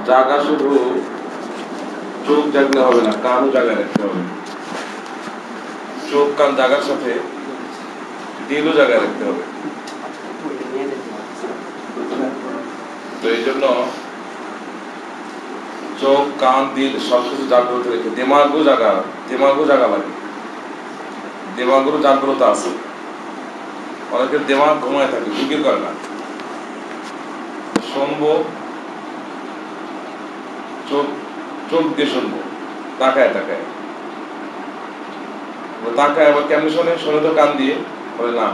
জাগা শুধু চোখ জাগলে হবে না, কানও জাগা রাখতে হবে। চোখ কান জাগার সাথে দিলও জাগা রাখতে হবে। তো এই জন্য চোখ কান দিল সবকিছু জাগ্রত রেখে দিমাগও জাগা লাগে। দিমাগেরও জাগ্রত আছে। অনেকের দিমাগ ঘুমায় থাকে, ফিকির করে না। শুনবো, চোখ দিয়ে শুনবো, তাকায় আবার কেমনি শোনে তো কান দিয়ে, বলে না।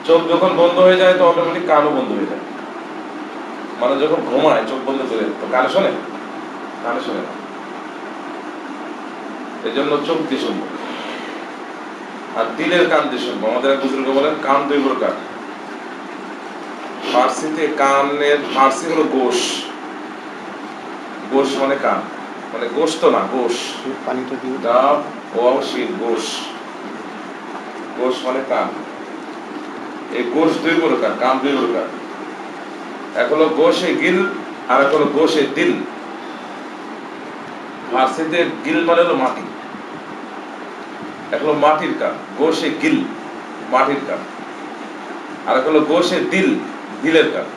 চোখ যখন বন্ধ হয়ে যায় তো অটোমেটিক কানও বন্ধ হয়ে যায়। মানে যখন ঘুমায় চোখ বন্ধ করে তো কানে শোনে না। এই জন্য চোখ দিয়ে শুনবো আর দিলের কান দিয়ে শুনবো। আমাদের এক বুজুর্গ বলেন কান দুই প্রকার। ফার্সিতে কানের ফার্সি হলো গোশ মানে কান, মানে গোশত না, গোশ ডাব ও শির গোশ মানে কান। এই গোশ দুই প্রকার, কান দুই প্রকার। এক হলো গোশে গিল আর এক হলো গোশে দিল। ফার্সিতে গিল মানে হলো মাটি, এক হলো মাটির কান, গোশে গিল মাটির কান, আর এক হলো গোশে দিল দিলের কান।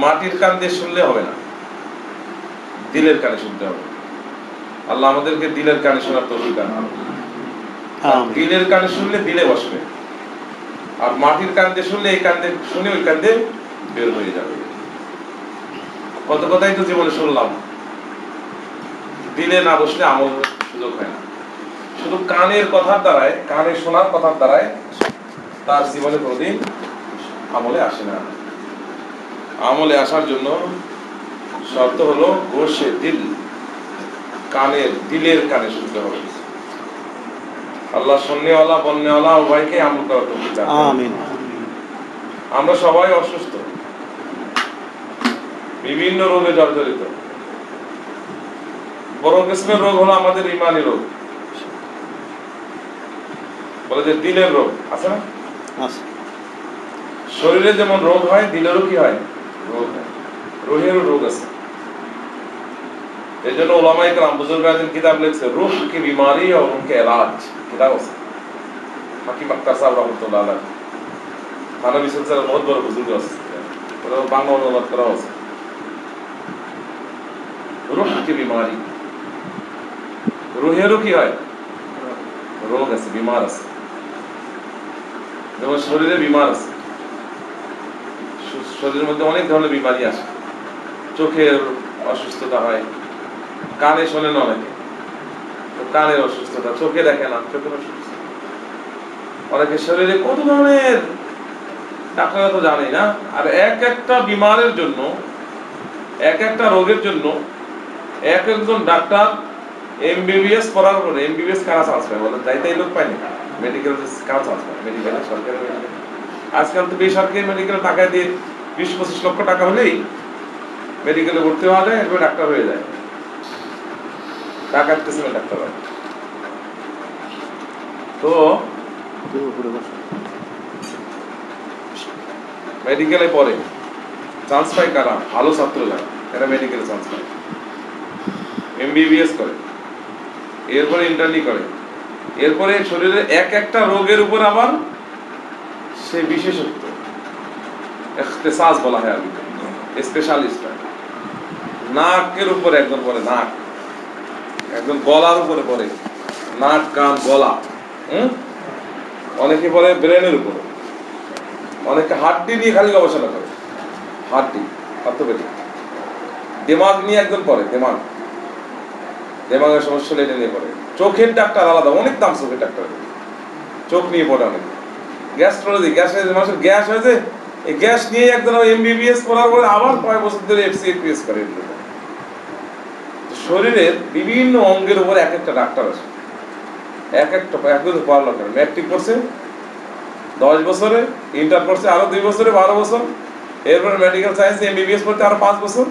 মাটির কান দিয়ে শুনলে হবে না, দিলের কানে শুনতে হবে। আল্লাহ আমাদেরকে দিলের কানে শোনার তৌফিক দান করুন। দিলের কানে শুনলে দিলে বসবে, আর মাটির কান দিয়ে শুনলে এই কান দিয়ে শুনে ওই কান দিয়ে বের হয়ে যাবে। কত কথাই তো জীবনে শুনলাম, দিলে না বসলে আমল সুযোগ হয় না। শুধু কানের কথার দ্বারায়, কানে শোনার কথার দ্বারায় তার জীবনে কোনোদিন আমলে আসে না। আমলে আসার জন্য শর্ত হলো গোশে দিল, দিলের কানে শুনতে হবে। আল্লাহ শুননেওয়ালা বলনেওয়ালা উভয়কে আমল করার তৌফিক দান করুন। আমিন। আমরা সবাই অসুস্থ, বিভিন্ন রোগে জর্জরিত। বড় কিসমের রোগ হলো আমাদের ইমানি রোগ, বলে যে দিলের রোগ আছে না। শরীরে যেমন রোগ হয়, দিলেরও কি হয়, রোগ হয়। রুহেরও রোগ আছে। এই জন্য উলামায়ে কেরাম বুজুর্গান কিতাব লিখছে, রূহ কি বিমারি আর উনকে ইলাজ কিতাব আছে। হাকিম আক্তার সাহেব রহমাতুল্লাহ আলাইহি থানবী সিলসিলার বহুত বড় বুজুর্গ আছে, ওরা বাংলা অনুবাদ করা আছে। রূহ কি বিমারি, রুহেরও কি হয়, রোগ আছে, বিমার আছে। যেমন শরীরে বিমার আছে, শরীরের মধ্যে অনেক ধরনের বিমারি আসে। চোখের অসুস্থতা হয়, কানে শোনে না অনেকে, কানের অসুস্থতা, চোখে দেখে না, চোখের অসুস্থতা। অনেকে শরীরে কত ধরনের, ডাক্তাররা তো জানেই না। আর এক একটা বিমারের জন্য, এক একটা রোগের জন্য এক একজন ডাক্তার এমবিবিএস পড়ার পরে, এমবিবিএস কারা চান্স পায় বলেন? তাই তাই লোক পায়নি। মেডিকেল কারা চান্স পায়? মেডিকেলে, সরকারি মেডিকেল। আজকাল তো বেসরকারি মেডিকেলে টাকা দিয়ে 20-25 লক্ষ টাকা হলেই মেডিকেলে ভর্তি হওয়া যায়, এরপর ডাক্তার হয়ে যায়। টাকার পেছনে ডাক্তার হয়। তো মেডিকেলে পড়ে চান্স পায় কারা? ভালো ছাত্র যারা, এরা মেডিকেলে চান্স পায়, এমবিবিএস করে, এরপরে ইন্টার্নি করে, এরপরে শরীরের এক একটা রোগের উপর আবার সে বিশেষত্ব, ইখতিসাস বলা হয় আরবিতে, স্পেশালিস্ট। নাকের উপরে একজন পড়ে, নাক, একজন গলার উপরে পড়ে, নাক কান গলা। অনেকে পড়ে ব্রেনের উপরে, অনেকে হাড্ডি নিয়ে খালি গবেষণা করে, হাড্ডি অর্থোপেডিক। দিমাগ নিয়ে একজন পড়ে, দিমাগের সমস্যা এটা নিয়ে পড়ে। চোখের ডাক্তার আলাদা, অনেক দাম চোখের ডাক্তার, চোখ নিয়ে পড়ে অনেকে। গ্যাস্ট্রোলজি, মানুষের গ্যাস হয়েছে, এই গ্যাস নিয়ে একজন এমবিবিএস পড়ার পরে আবার কয়েক বছর ধরে এফসিএপিএস করে। শরীরের বিভিন্ন অঙ্গের উপর এক একটা ডাক্তার আছে, এক একটা পড়ালো করে। ম্যাট্রিক করছে 10 বছরে, ইন্টার করছে আরো 2 বছরে, 12 বছর, এরপরে মেডিকেল সায়েন্স এমবিবিএস পড়তে আরো 5 বছর,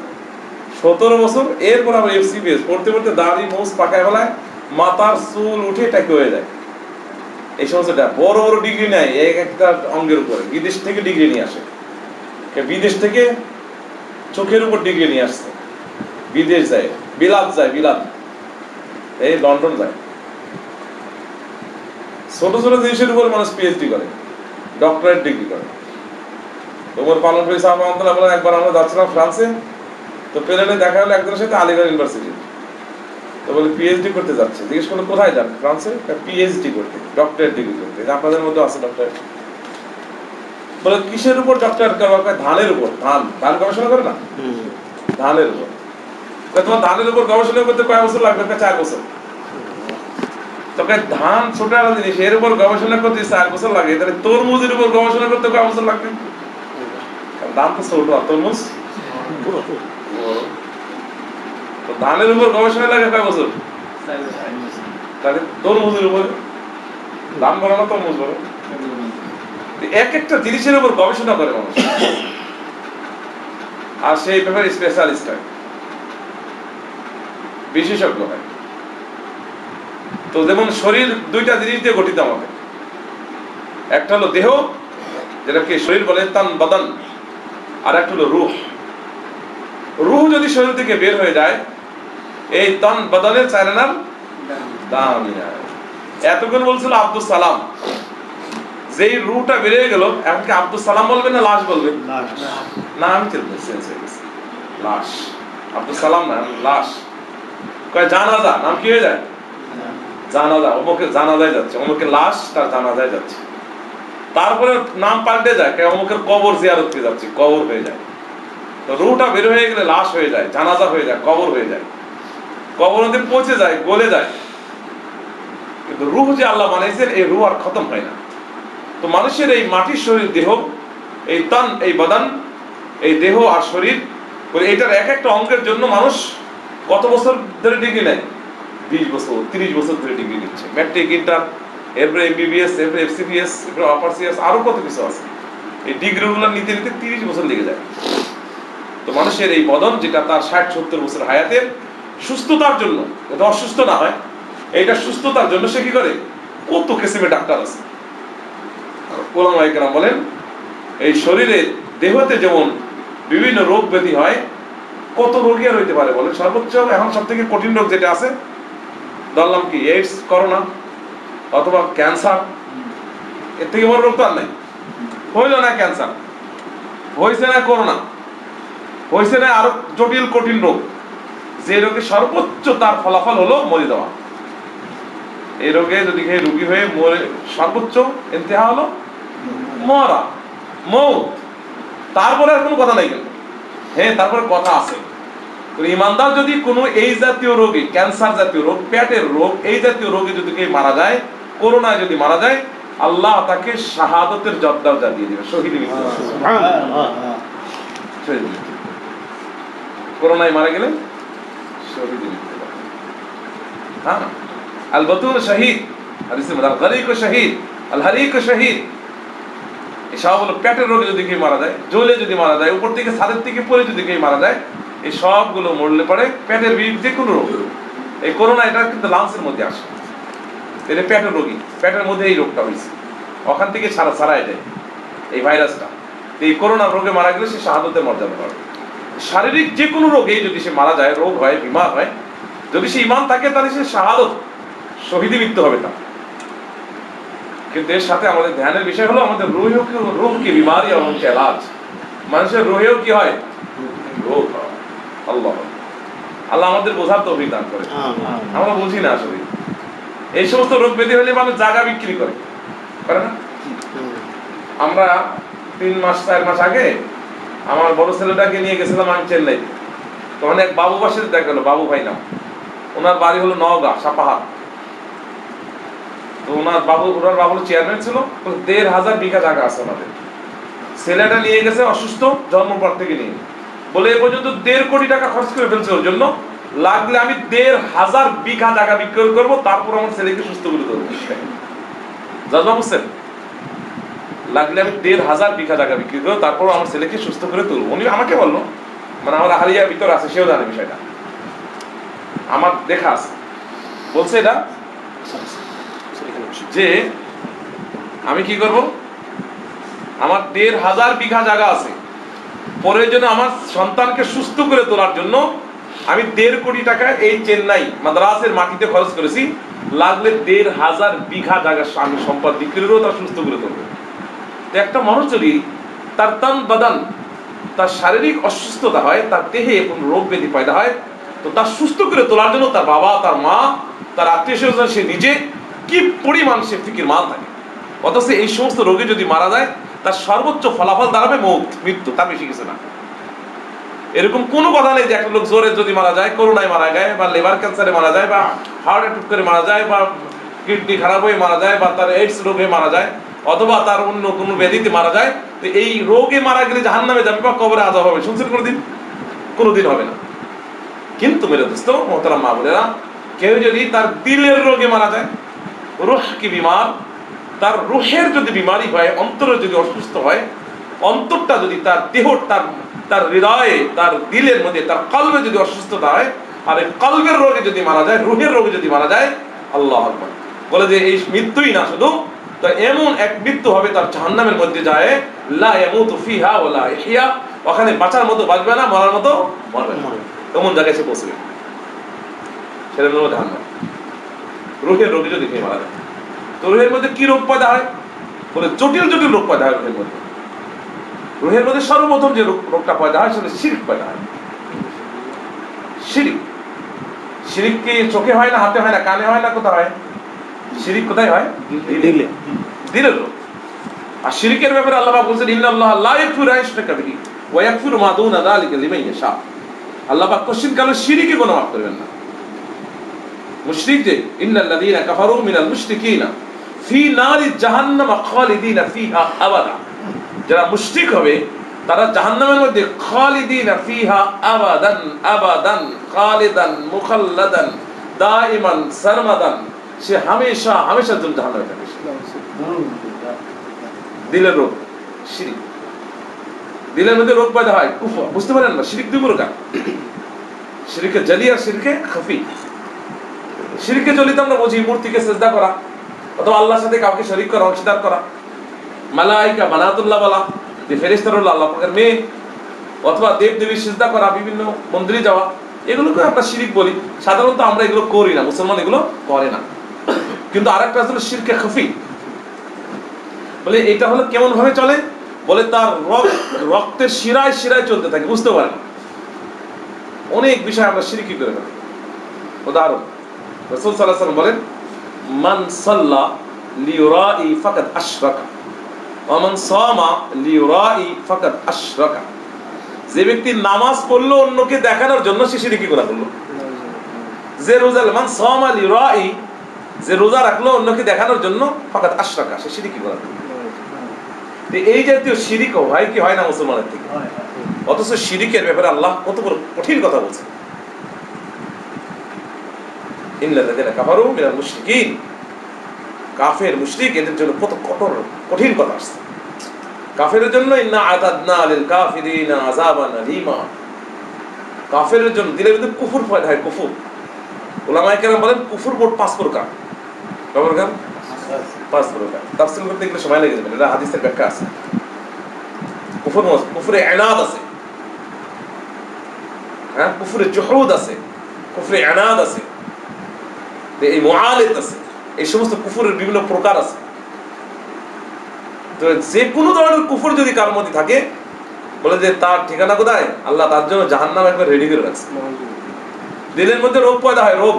17 বছর, এরপর আবার এফসিপিএস পড়তে পড়তে দাড়ি মোজ পাকায় ফেলায়, মাথার চুল উঠে টাকে হয়ে যায়। এই সমস্যাটা বড় বড় ডিগ্রি নেয় এক একটা অঙ্গের উপরে, বিদেশ থেকে ডিগ্রি নিয়ে আসে। বিদেশ থেকে চোখের উপর ডিগ্রি নিয়ে আসছে, বিদেশ যায়, বিলাত যায়, বিলাত, এই লন্ডন যায়, ছোট ছোট জিনিসের উপর মানুষ পিএইচডি করে, ডক্টরেট ডিগ্রি করে। তোমার পালন করে সাহাবাহ বলেন, একবার আমরা যাচ্ছিলাম ফ্রান্সে, তো প্লেনে দেখা হলো একজনের সাথে আলিগড় ইউনিভার্সিটি। তো বলে পিএইচডি করতে যাচ্ছে, জিজ্ঞেস করলো কোথায় যান? ফ্রান্সে। পিএইচডি করতে, ডক্টরেট ডিগ্রি করতে। আপনাদের মধ্যে আছে ডক্টরেট? বলে কিসের উপর ডক্টরেট করবো? ধানের উপর। ধান ধান গবেষণা করে না, ধানের উপর। তোমার ধানের উপর গবেষণা করতে কয় বছর লাগবে? 4 বছর। তোকে ধান ছোট একটা জিনিস, এর উপর গবেষণা করতে 4 বছর লাগে, তাহলে তরমুজের উপর গবেষণা করতে কয় বছর লাগবে? ধান তো ছোট, তরমুজ ধানের উপর গবেষণা লাগে কয় বছর? তাহলে তরমুজের উপর ধান বলো না তরমুজ বলো, এক একটা জিনিসের উপর গবেষণা করে মানুষ, আর সেই ব্যাপারে স্পেশালিস্ট হয়, বিশেষজ্ঞ হয়। তো যেমন শরীর দুইটা জিনিস দিয়ে গঠিত আমাদের, একটা হলো দেহ, যেটাকে শরীর বলে তান বদন, আর একটা হলো রূহ। রূহ যদি শরীর থেকে বের হয়ে যায়, এই তান বদনের চাইলে নাম দামি না। এতক্ষণ বলছিল আব্দুল সালাম, যেই রূহটা বেরিয়ে গেল, এখন কি আব্দুল সালাম বলবে না লাশ বলবে? না, আমি লাশ, আব্দুল সালাম না, লাশ। কয় জানাজা, নাম কি হয়ে যায়? জানাজা, অমুকের জানাজায় যাচ্ছে, অমুকের লাশ তার জানাজায় যাচ্ছে। তারপরে নাম পাল্টে যায়, অমুকের কবর জিয়ারত করে যাচ্ছে, কবর হয়ে যায়। তো রূহটা বের হয়ে গেলে লাশ হয়ে যায়, জানাজা হয়ে যায়, কবর হয়ে যায়, কবর নদী পৌঁছে যায়, গলে যায়। কিন্তু রূহ যে আল্লাহ বানাইছেন, এই রূহ আর খতম হয় না। তো মানুষের এই মাটির শরীর দেহ, এই তান, এই বদন, এই দেহ আর শরীর, এইটার এক একটা অঙ্গের জন্য মানুষ কত বছর ধরে ডিগ্রি নেয়? 20 বছর 30 বছর ধরে ডিগ্রি নিচ্ছে, ম্যাট্রিক, ইন্টার, এরপরে এমবিবিএস, এরপরে এফসিপিএস, এরপরে অপারসিএস, আরো কত কিছু আছে। এই ডিগ্রিগুলো নিতে নিতে 30 বছর লেগে যায়। তো মানুষের এই বদন, যেটা তার 60-70 বছর হায়াতের সুস্থতার জন্য, এটা অসুস্থ না হয়, এইটা সুস্থতার জন্য সে কি করে? কত কিসিমের ডাক্তার আছে। ওলামায়ে কেরাম বলেন, এই শরীরে দেহতে যেমন বিভিন্ন রোগ ব্যাধি হয়, কত রোগী আর হইতে পারে বলেন? সর্বোচ্চ এখন সব থেকে কঠিন রোগ যেটা আছে, ধরলাম কি এইডস, করোনা, অথবা ক্যান্সার, এর থেকে বড় রোগ তো আর নাই। হইল না ক্যান্সার, হয়েছে না করোনা, হয়েছে না আরো জটিল কঠিন রোগ, যে রোগে সর্বোচ্চ তার ফলাফল হলো মরে যাওয়া। এই রোগে যদি রোগী হয়ে মরে, সর্বোচ্চ ইন্তেহা হলো মরা, মৌত। তারপরে আর কোনো কথা নাই, কিন্তু হ্যাঁ তারপরে কথা আছে। ইমানদার যদি কোনো এই জাতীয় রোগে, ক্যান্সার জাতীয় রোগ, পেটের রোগ, এই জাতীয় রোগে যদি কেউ মারা যায়, করোনায় যদি মারা যায়, আল্লাহ তাকে শাহাদতের দরজা দিয়ে দিবে, শহীদের মৃত্যু। করোনায় মারা গেলে শহীদের মৃত্যু। হ্যাঁ, আল বাতুল শহীদ, আল গরিক শহীদ, আল হারিক শহীদ। এসব হলো পেটের রোগে যদি কেউ মারা যায়, জ্বলে যদি মারা যায়, উপর থেকে ছাদের থেকে পড়ে যদি কেউ মারা যায়, এই সবগুলো মরলে পরে পেটের যে কোনো রোগ। এই করোনা এটা কিন্তু লাংসের মধ্যে আসে, এটা পেটের রোগী, পেটের মধ্যে এই রোগটা হয়েছে, ওখান থেকে ছাড়াই যায় এই ভাইরাসটা। এই করোনা রোগে মারা গেলে সে শাহাদতের মর্যাদা পাবে। শারীরিক যে কোনো রোগেই যদি সে মারা যায়, রোগ হয়, বিমার হয়, যদি সে ঈমান থাকে, তাহলে সে শাহাদত, শহীদে মৃত্যু হবে তার। কিন্তু এর সাথে আমাদের ধ্যানের বিষয় হলো আমাদের রূহ কি বিমারি এবং এলাজ। মানুষের রুহেও কি হয়? রোগ হয়। আল্লাহ আল্লাহ আমাদের বোঝার তৌফিক দান করে। আমরা বুঝি না আসলে এই সমস্ত রোগ ব্যাধি হলে মানুষ জায়গা বিক্রি করে না। আমরা 3-4 মাস আগে আমার বড় ছেলেটাকে নিয়ে গেছিলাম আমি চেন্নাই। তো অনেক বাবু বাসে দেখা গেলো, বাবু ভাই নাম, ওনার বাড়ি হলো নওগাঁ সাপাহার। তো ওনার বাবু চেয়ারম্যান ছিল, 1,500 বিঘা জায়গা আছে আমাদের। ছেলেটা নিয়ে গেছে অসুস্থ, জন্মের পর থেকে নিয়ে, বলে এ পর্যন্ত 1.5 কোটি টাকা খরচ করে ফেলছে ওর জন্য। লাগলে আমি 1,500 বিঘা জায়গা বিক্রয় করবো, তারপর আমার ছেলেকে সুস্থ করে দেবো। জজবা বুঝছেন? লাগলে আমি 1,500 বিঘা জায়গা বিক্রি করবো, তারপর আমার ছেলেকে সুস্থ করে তুলবো। উনি আমাকে বললো, মানে আমার হারিয়ার ভিতর আছে, সেও জানে বিষয়টা, আমার দেখা আছে। বলছে এটা যে আমি কি করব, আমার 1,500 বিঘা জায়গা আছে, প্রয়োজনে আমার সন্তানকে সুস্থ করে তোলার জন্য আমি 1.5 কোটি টাকা এই চেন্নাই মাদ্রাসের মাটিতে খরচ করেছি, লাগলে 1,500 বিঘা জায়গা আমি সম্পদ বিক্রিরও তার সুস্থ করে তুলবো। একটা মানুষ যদি তার তান বাদান, তার শারীরিক অসুস্থতা হয়, তার দেহে কোন রোগ ব্যাধি পয়দা হয়, তো তার সুস্থ করে তোলার জন্য তার বাবা, তার মা, তার আত্মীয় স্বজন, সে নিজে কি পরিমাণ সে ফিকির মান থাকে। অথচ এই সমস্ত রোগে যদি মারা যায়, তার সর্বোচ্চ ফলাফল দাঁড়াবে মৃত্যু, তার বেশি কিছু না। এরকম কোনো কথা নেই যে একটা লোক জোরে যদি মারা যায়, করোনায় মারা যায়, বা লিভার ক্যান্সারে মারা যায়, বা হার্ট অ্যাটাক করে মারা যায়, বা কিডনি খারাপ হয়ে মারা যায়, বা তার এইডস রোগে মারা যায়, অথবা তার অন্য কোনো ব্যাধিতে মারা যায়, তো এই রোগে মারা গেলে জাহান্নামে যাবে বা কবরে আযাব হবে। শুনছেন কোনোদিন? কোনোদিন হবে না। কিন্তু মেরে দোস্ত মোহতারাম মা বোনেরা, কেউ যদি তার দিলের রোগে মারা যায়, রুহ কি বিমার, তার রুহের যদি বিমারি হয়, অন্তরে যদি অসুস্থ হয়, অন্তরটা যদি তার দেহ, তার হৃদয়ে, তার দিলের মধ্যে, তার কলবে যদি অসুস্থতা হয়, আর এই কলবের রোগে যদি মারা যায়, রুহের রোগে যদি মারা যায়, আল্লাহু আকবার, বলে যে এই মৃত্যুই না শুধু, তো এমন এক মৃত্যু হবে তার জাহান্নামের মধ্যে যায়, লা ইয়ামুতু ফিহা ওয়া লা ইয়াহইয়া, ওখানে বাঁচার মতো বাঁচবে না, মরার মতো মরবে না, এমন জায়গায় সে পৌঁছবে। সেটা হলো জাহান্নাম। রুহের রোগে যদি মারা যায়, তো রুহের মধ্যে কি রোগ পয়দা হয়? বলে জটিল জটিল রোগ পয়দা হয় রুহের মধ্যে। রুহের মধ্যে সর্বপ্রথম যে রোগটা পয়দা হয় সেটা শিরক পয়দা হয়। শিরক, শিরক কি চোখে হয় না, হাতে হয় না, কানে হয় না, কোথায় হয়? শিরক কোথায় হয়? দিলে, দিলের রোগ। আর শিরকের ব্যাপারে আল্লাহ পাক বলেছেন, ইন্নাল্লাহা লা ইয়াগফিরু আন ইউশরাকা বিহি ওয়া ইয়াগফিরু মা দুনা যালিকা লিমান ইয়াশা। আল্লাহ পাক কোশ্চিন কালো শিরকে কোনো মাফ করবেন না। মুশরিক যে ইন্নাল্লাযীনা কাফারু মিনাল মুশরিকিনা ফি নারি জাহান্নাম খালিদিনা ফিহা আবাদা, যারা মুশরিক হবে তারা জাহান্নামের মধ্যে খালিদিনা ফিহা আবাদান, আবাদান খালিদান মুখাল্লাদান দাইমান সারমাদান, সে হামেশা হামেশার জন্য জাহান্নামে থাকবে। দিলের রোগ শিরক, দিলের মধ্যে রোগ পয়দা হয় কুফর। বুঝতে পারেন না? শিরক দুই প্রকার, শিরকে জালি আর শিরকে খাফি। শিরকে জলিতে আমরা বুঝি মূর্তিকে সিজদা করা, অথবা আল্লাহর সাথে কাউকে শরীক করা, অংশীদার করা, মালাইকা বানাতুল্লাহ বলা, যে ফেরেশতারা হলো আল্লাহ পাকের মেয়ে, অথবা দেব দেবীর সিজদা করা, বিভিন্ন মন্দিরে যাওয়া, এগুলোকে আমরা শিরক বলি। সাধারণত আমরা এগুলো করি না, মুসলমান এগুলো করে না। কিন্তু আরেকটা হলো শিরকে খাফি। বলে এটা হলো কেমন ভাবে চলে? বলে তার রক্তের শিরায় শিরায় চলতে থাকে, বুঝতে পারেন। অনেক বিষয় আমরা শিরকি করে ফেলি। উদাহরণ, রাসূল সাল্লাল্লাহু আলাইহি ওয়াসাল্লাম বলেন, মান সাল্লা লিউরাই ফাকাদ আশরাকা ওয়া মান সামা লিউরাই ফাকাদ আশরাকা। যে ব্যক্তি নামাজ পড়লো অন্যকে দেখানোর জন্য, সে শিরকি গুনাহ করলো। যে রোজা, মান সামা লিউরাই, যে রোজা রাখলো অন্যকে দেখানোর জন্য, ফাকাদ আশরাকা, সে শিরকি গুনাহ করলো। এই জাতীয় শিরিক হয় কি হয় না মুসলমানের থেকে? অথচ শিরিকের ব্যাপারে আল্লাহ কত বড় কঠিন কথা বলছেন, ইন্নাল্লাযীনা কাফারু মিনাল মুশরিকিন, কাফের মুশরিক, এদের জন্য কত কঠোর কঠিন কথা আসছে। কাফেরের জন্য ইন্না আতাদনা লিল কাফিরিনা আযাবান আলীমা, কাফেরের জন্য দিলের মধ্যে কুফর পয়দা হয়, কুফর। উলামায়ে কেরাম বলেন কুফর মোট 5 প্রকার। কয় প্রকার? 5 প্রকার। তাফসীর করতে গেলে সময় লেগে যাবে, এটা হাদিসের ব্যাখ্যা আছে। কুফরে ইনাদ আছে, হ্যাঁ, কুফরে জুহুদ আছে, কুফরে ইনাদ আছে, এই মুআলিদ আছে, এই সমস্ত কুফরের বিভিন্ন প্রকার আছে। তো যে কোনো ধরনের কুফর যদি কার মধ্যে থাকে, বলে যে তার ঠিকানা কোথায়? আল্লাহ তার জন্য জাহান্নাম একবার রেডি করে রাখছে। দিলের মধ্যে রোগ পয়দা হয়, রোগ,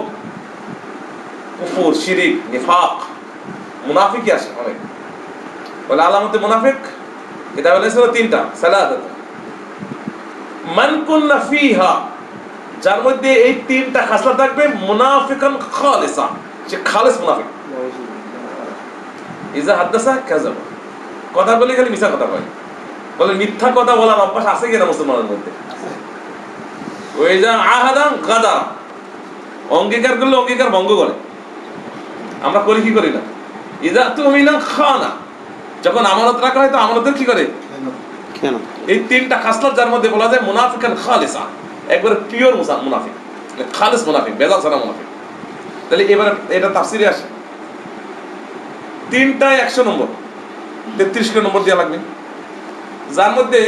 কুফর, শিরিক, নিফাক, মুনাফিকি আসে অনেক। বলে আলামতে মুনাফিক, এটা বলে 3টা, সালাসাত। মান কুন্না ফিহা, যার মধ্যে এই 3টা খাসলা থাকবে, মুনাফিকান খালিসা, সে খালিস মুনাফিক। ইজা হাদাসা কাযাবা, কথা বলে খালি মিথ্যা কথা বলে। বলে মিথ্যা কথা বলার অভ্যাস আছে কিনা মুসলমানের মধ্যে? ওই যা আহাদান গাদা, অঙ্গীকার করলে অঙ্গীকার ভঙ্গ করে। আমরা করি কি করি না? ইজা তুমিনা খানা, যখন আমানত রাখা হয় তো আমানতের কি করে? কেন? এই 3টা খাসলত যার মধ্যে বলা যায় মুনাফিকান খালিসা, একবারে পিওর মুনাফিক, খালিস মুনাফিক, বেজাল ছাড়া মুনাফিক। তাহলে এবারে এটা তাফসিরে আসে, 3টায় 100 নম্বর, 33 নম্বর দেওয়া লাগবে। যার মধ্যে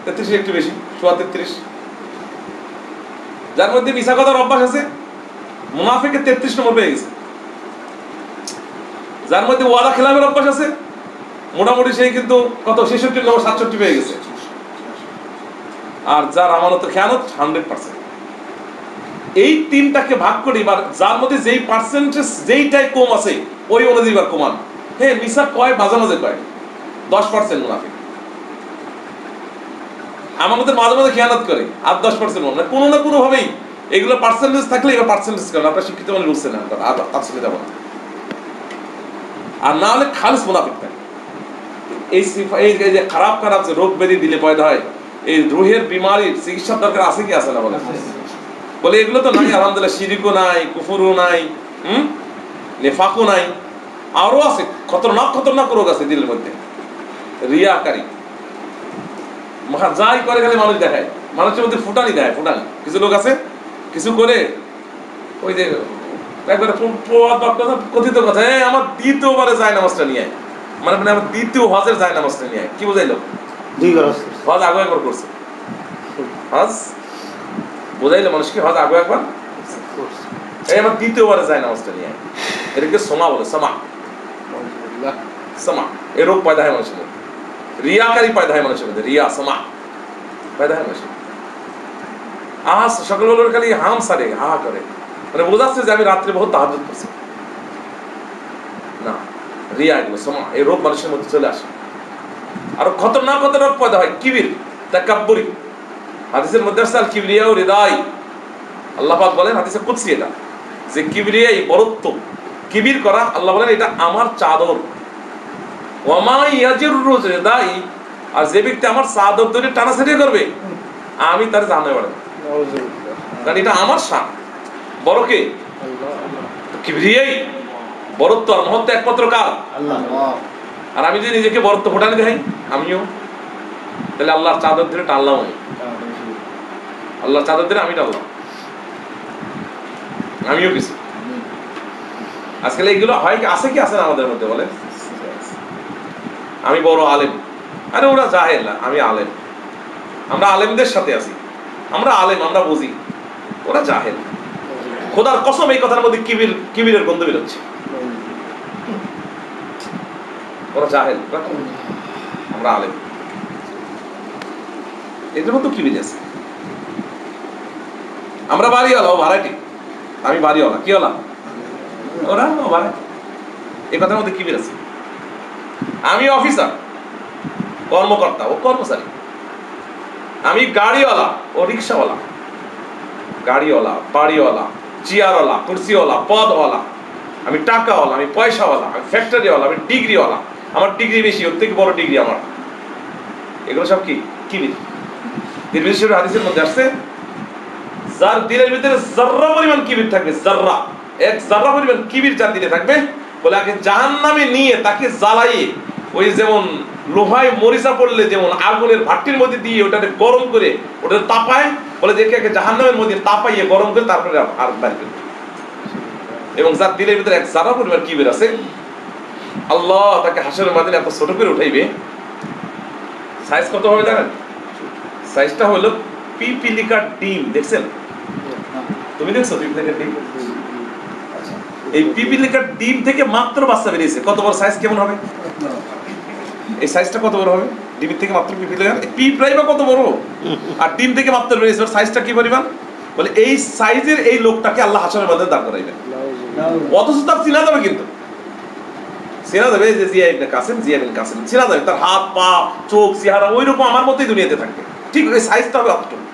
33 একটু বেশি, 33। যার মধ্যে মিছা কথার অভ্যাস আছে, মুনাফিকে 33 নম্বর পেয়ে গেছে। যার মধ্যে ওয়াদা খেলাফের অভ্যাস আছে, মোটামুটি সেই কিন্তু কত 66 নম্বর, 67 পেয়ে গেছে। আর যার আমানতের খেয়ানত 100%। এই তিনটাকে ভাগ করি, বা যার মধ্যে যেই পার্সেন্টেজ যেইটাই কম আছে ওই অনুযায়ী বা কমান। হ্যাঁ, মিছা কয় মাঝে মাঝে কয়, 10% মুনাফিক। আমাদের মাঝে মাঝে খেয়ানত করে আর 10% মানে কোনো না কোনো ভাবেই এগুলো পার্সেন্টেজ থাকলে এবার পার্সেন্টেজ করেন। আপনার শিক্ষিত মানে বুঝছে না, আর আসলে যাব না। আর না হলে খালিস মুনাফিক থাকে। এই যে খারাপ খারাপ যে রোগ ব্যাধি দিলে পয়দা হয়, এই রুহের বিমারির চিকিৎসার দরকার আছে কি আছে না বলে? বলে এগুলো তো নাই, আলহামদুলিল্লাহ। শিরিকও নাই, কুফুরও নাই, নেফাকও নাই, আরো আছে খতরনাক খতরনাক রোগ আছে দিলের মধ্যে। রিয়াকারী, যাই করে খালি মানুষ দেখায়, মানুষের মধ্যে ফুটানি দেয়, ফুটানি। কিছু লোক আছে কিছু করে ওই যে একবারে কথিত কথা, আমার দ্বিতীয়বারে যায় নামাজটা নিয়ে, মানে আমার দ্বিতীয় হজের যায় নামাজটা নিয়ে। কি বোঝাইলো? হজ আগে একবার করছে, হজ বোঝাইলো মানুষকে, হজ আগে একবার এই আমার দ্বিতীয়বারে যায় নামাজটা নিয়ে। এটাকে সোমা বলে, সমা সমা। এই রোগ পয়দা হয় মানুষের মধ্যে, রিয়াকারী পয়দা হয় মানুষের মধ্যে, রিয়া সমা পয়দা হয় মানুষের। আজ সকালবেলার খালি হাম সারে, হা করে, মানে বোঝাচ্ছে যে আমি রাত্রে বহুত তাহাজ্জুদ করছি না। রিয়া, এগুলো সমা, এই রোগ মানুষের মধ্যে চলে আসে। আর খতরনাক কত রোগ পয়দা হয়, কিবির, তাকাব্বুরি। হাদিসের মধ্যে আছে আল কিবরিয়া ও রিদাই। আল্লাহ পাক বলেন হাদিসে কুদসি এটা, যে কিবরিয়া, এই বরত্ব, কিবির করা, আল্লাহ বলেন এটা আমার চাদর। ওয়ামা ইয়াজিরু রিদাই, আর যে ব্যক্তি আমার চাদর ধরে টানাছাড়ি করবে আমি তার জাহান্নামে পাঠাবো, কারণ এটা আমার শান। বড় কে? কিবরিয়াই, বরত্ব আর মহত্ব একমাত্র কার? আল্লাহ। আর আমি যদি নিজেকে বরত্ব ফোটানি দেখাই আমিও, তাহলে আল্লাহর চাদর ধরে টানলাম, আমি আল্লাহর চাদর ধরে আমি টানলাম, আমিও কিছু। আজকাল এইগুলো হয় কি, আছে কি আছে না আমাদের মধ্যে? বলে আমি বড় আলেম, আরে ওরা জাহেল, আমি আলেম। আমরা আলেমদের সাথে আছি, আমরা আলেম, আমরা বুঝি, ওরা জাহেল। খোদার কসম এই কথার মধ্যে কিবিরের গন্ধ বেরোচ্ছে। ওরা জাহেল, আমরা আলেম, এদের মতো কিবির আছে। আমরা বাড়িওয়ালা, ও ভাড়াটি, আমি বাড়িওয়ালা, কি হলাম? ওরা ও ভাড়াটি। এই কথার মধ্যে কিবির আছে। আমি অফিসার, কর্মকর্তা, ও কর্মচারী। আমি গাড়িওয়ালা, ও রিক্সাওয়ালা। গাড়িওয়ালা, বাড়িওয়ালা, চেয়ারওয়ালা, কুর্সিওয়ালা, পদওয়ালা। আমি টাকাওয়ালা, আমি পয়সাওয়ালা, আমি ফ্যাক্টরিওয়ালা, আমি ডিগ্রিওয়ালা। আমার ডিগ্রি বেশি, ওর থেকে বড় ডিগ্রি আমার। এগুলো সব কি কিবির। তিরমিজি হাদিসের মধ্যে আসছে, যার দিলের ভিতরে জাররা পরিমাণ কিবির থাকবে, জাররা, এক জাররা পরিমাণ কিবির যার দিলে থাকবে, বলে আগে জাহান্নামে নিয়ে তাকে জ্বালাইয়ে, ওই যেমন লোহায় মরিচা পড়লে যেমন আগুনের ভাটির মধ্যে দিয়ে ওটাকে গরম করে ওটা তাপায়, বলে যে একে জাহান্নামের মধ্যে তাপাইয়ে গরম করে তারপরে আর বাইর করে। এবং যার দিলের ভিতরে এক জাররা পরিমাণ কিবির আছে, আল্লাহ তাকে হাসরের মাঝে এত ছোট করে উঠাইবে। সাইজ কত হবে জানেন? সাইজটা হলো পিপিলিকার ডিম। দেখছেন? তুমি দেখছো পিপিলিকার ডিম? এই পিপিলিকার ডিম থেকে মাত্র বাচ্চা বেরিয়েছে। কত বড় সাইজ, কেমন হবে? এই সাইজটা কত বড় হবে? ডিম থেকে মাত্র পিপিলিকার, পিঁপড়াই বা কত বড়, আর ডিম থেকে মাত্র বেরিয়েছে, ওর সাইজটা কি পরিমাণ? বলে এই সাইজের এই লোকটাকে আল্লাহ হাসরের মাঝে দাঁড় করাইবেন। অথচ তার চিনা যাবে, কিন্তু চেনা যাবে যে জিয়া ইবনে কাসিম, জিয়া ইবনে কাসিম চেনা যাবে, তার হাত পা চোখ চেহারা ওই রকম আমার মতোই দুনিয়াতে থাকবে, ঠিক ওই সাইজটা হবে অতটুকু।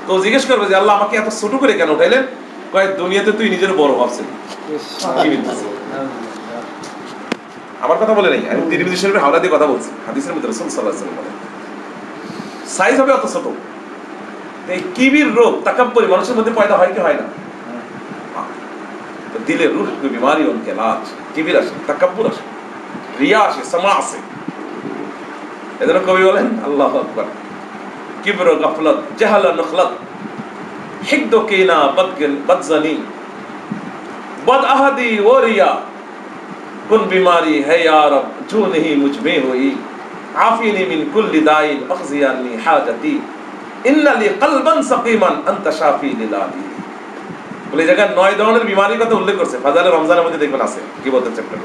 তো জিজ্ঞেস করবে যে আল্লাহ আমাকে এত ছোট করে কেন উঠাইলেন? কয় দুনিয়াতে তুই নিজের বড় ভাবছিস। আমার কথা বলে নাই, আমি তিরমিজি শরীফের হাওলা দিয়ে কথা বলছি। হাদিসের মধ্যে রাসূল সাল্লাল্লাহু আলাইহি ওয়াসাল্লাম বলেন সাইজ হবে অত ছোট। এই কিবির রোগ, তাকাব্বুরি মানুষের মধ্যে পয়দা হয় কি হয় না? দিলে রূহ কি বিমারি উনকে লাজ, কিবির আসে, তাকাব্বুর আসে, রিয়া আসে, সমা আসে। এজন্য কবি বলেন আল্লাহু আকবার, কিবর গাফলাত জাহালা নখলাত হিকদ কিনা বদজানি বদ আহাদি ও রিয়া কুন বিমারি है या रब जो नहीं मुझ में हुई আফিনি মিন কুল্লি দাইন আখজিয়ানি হাজাতি ইন্না লি কলবান সাকিমান আনতা শাফি লিলাহি। বলে জায়গায় 9 ধরনের বিমারির কথা উল্লেখ করছে ফাজালে রমজানের মধ্যে, দেখবেন আছে কি বলতে চ্যাপ্টারে।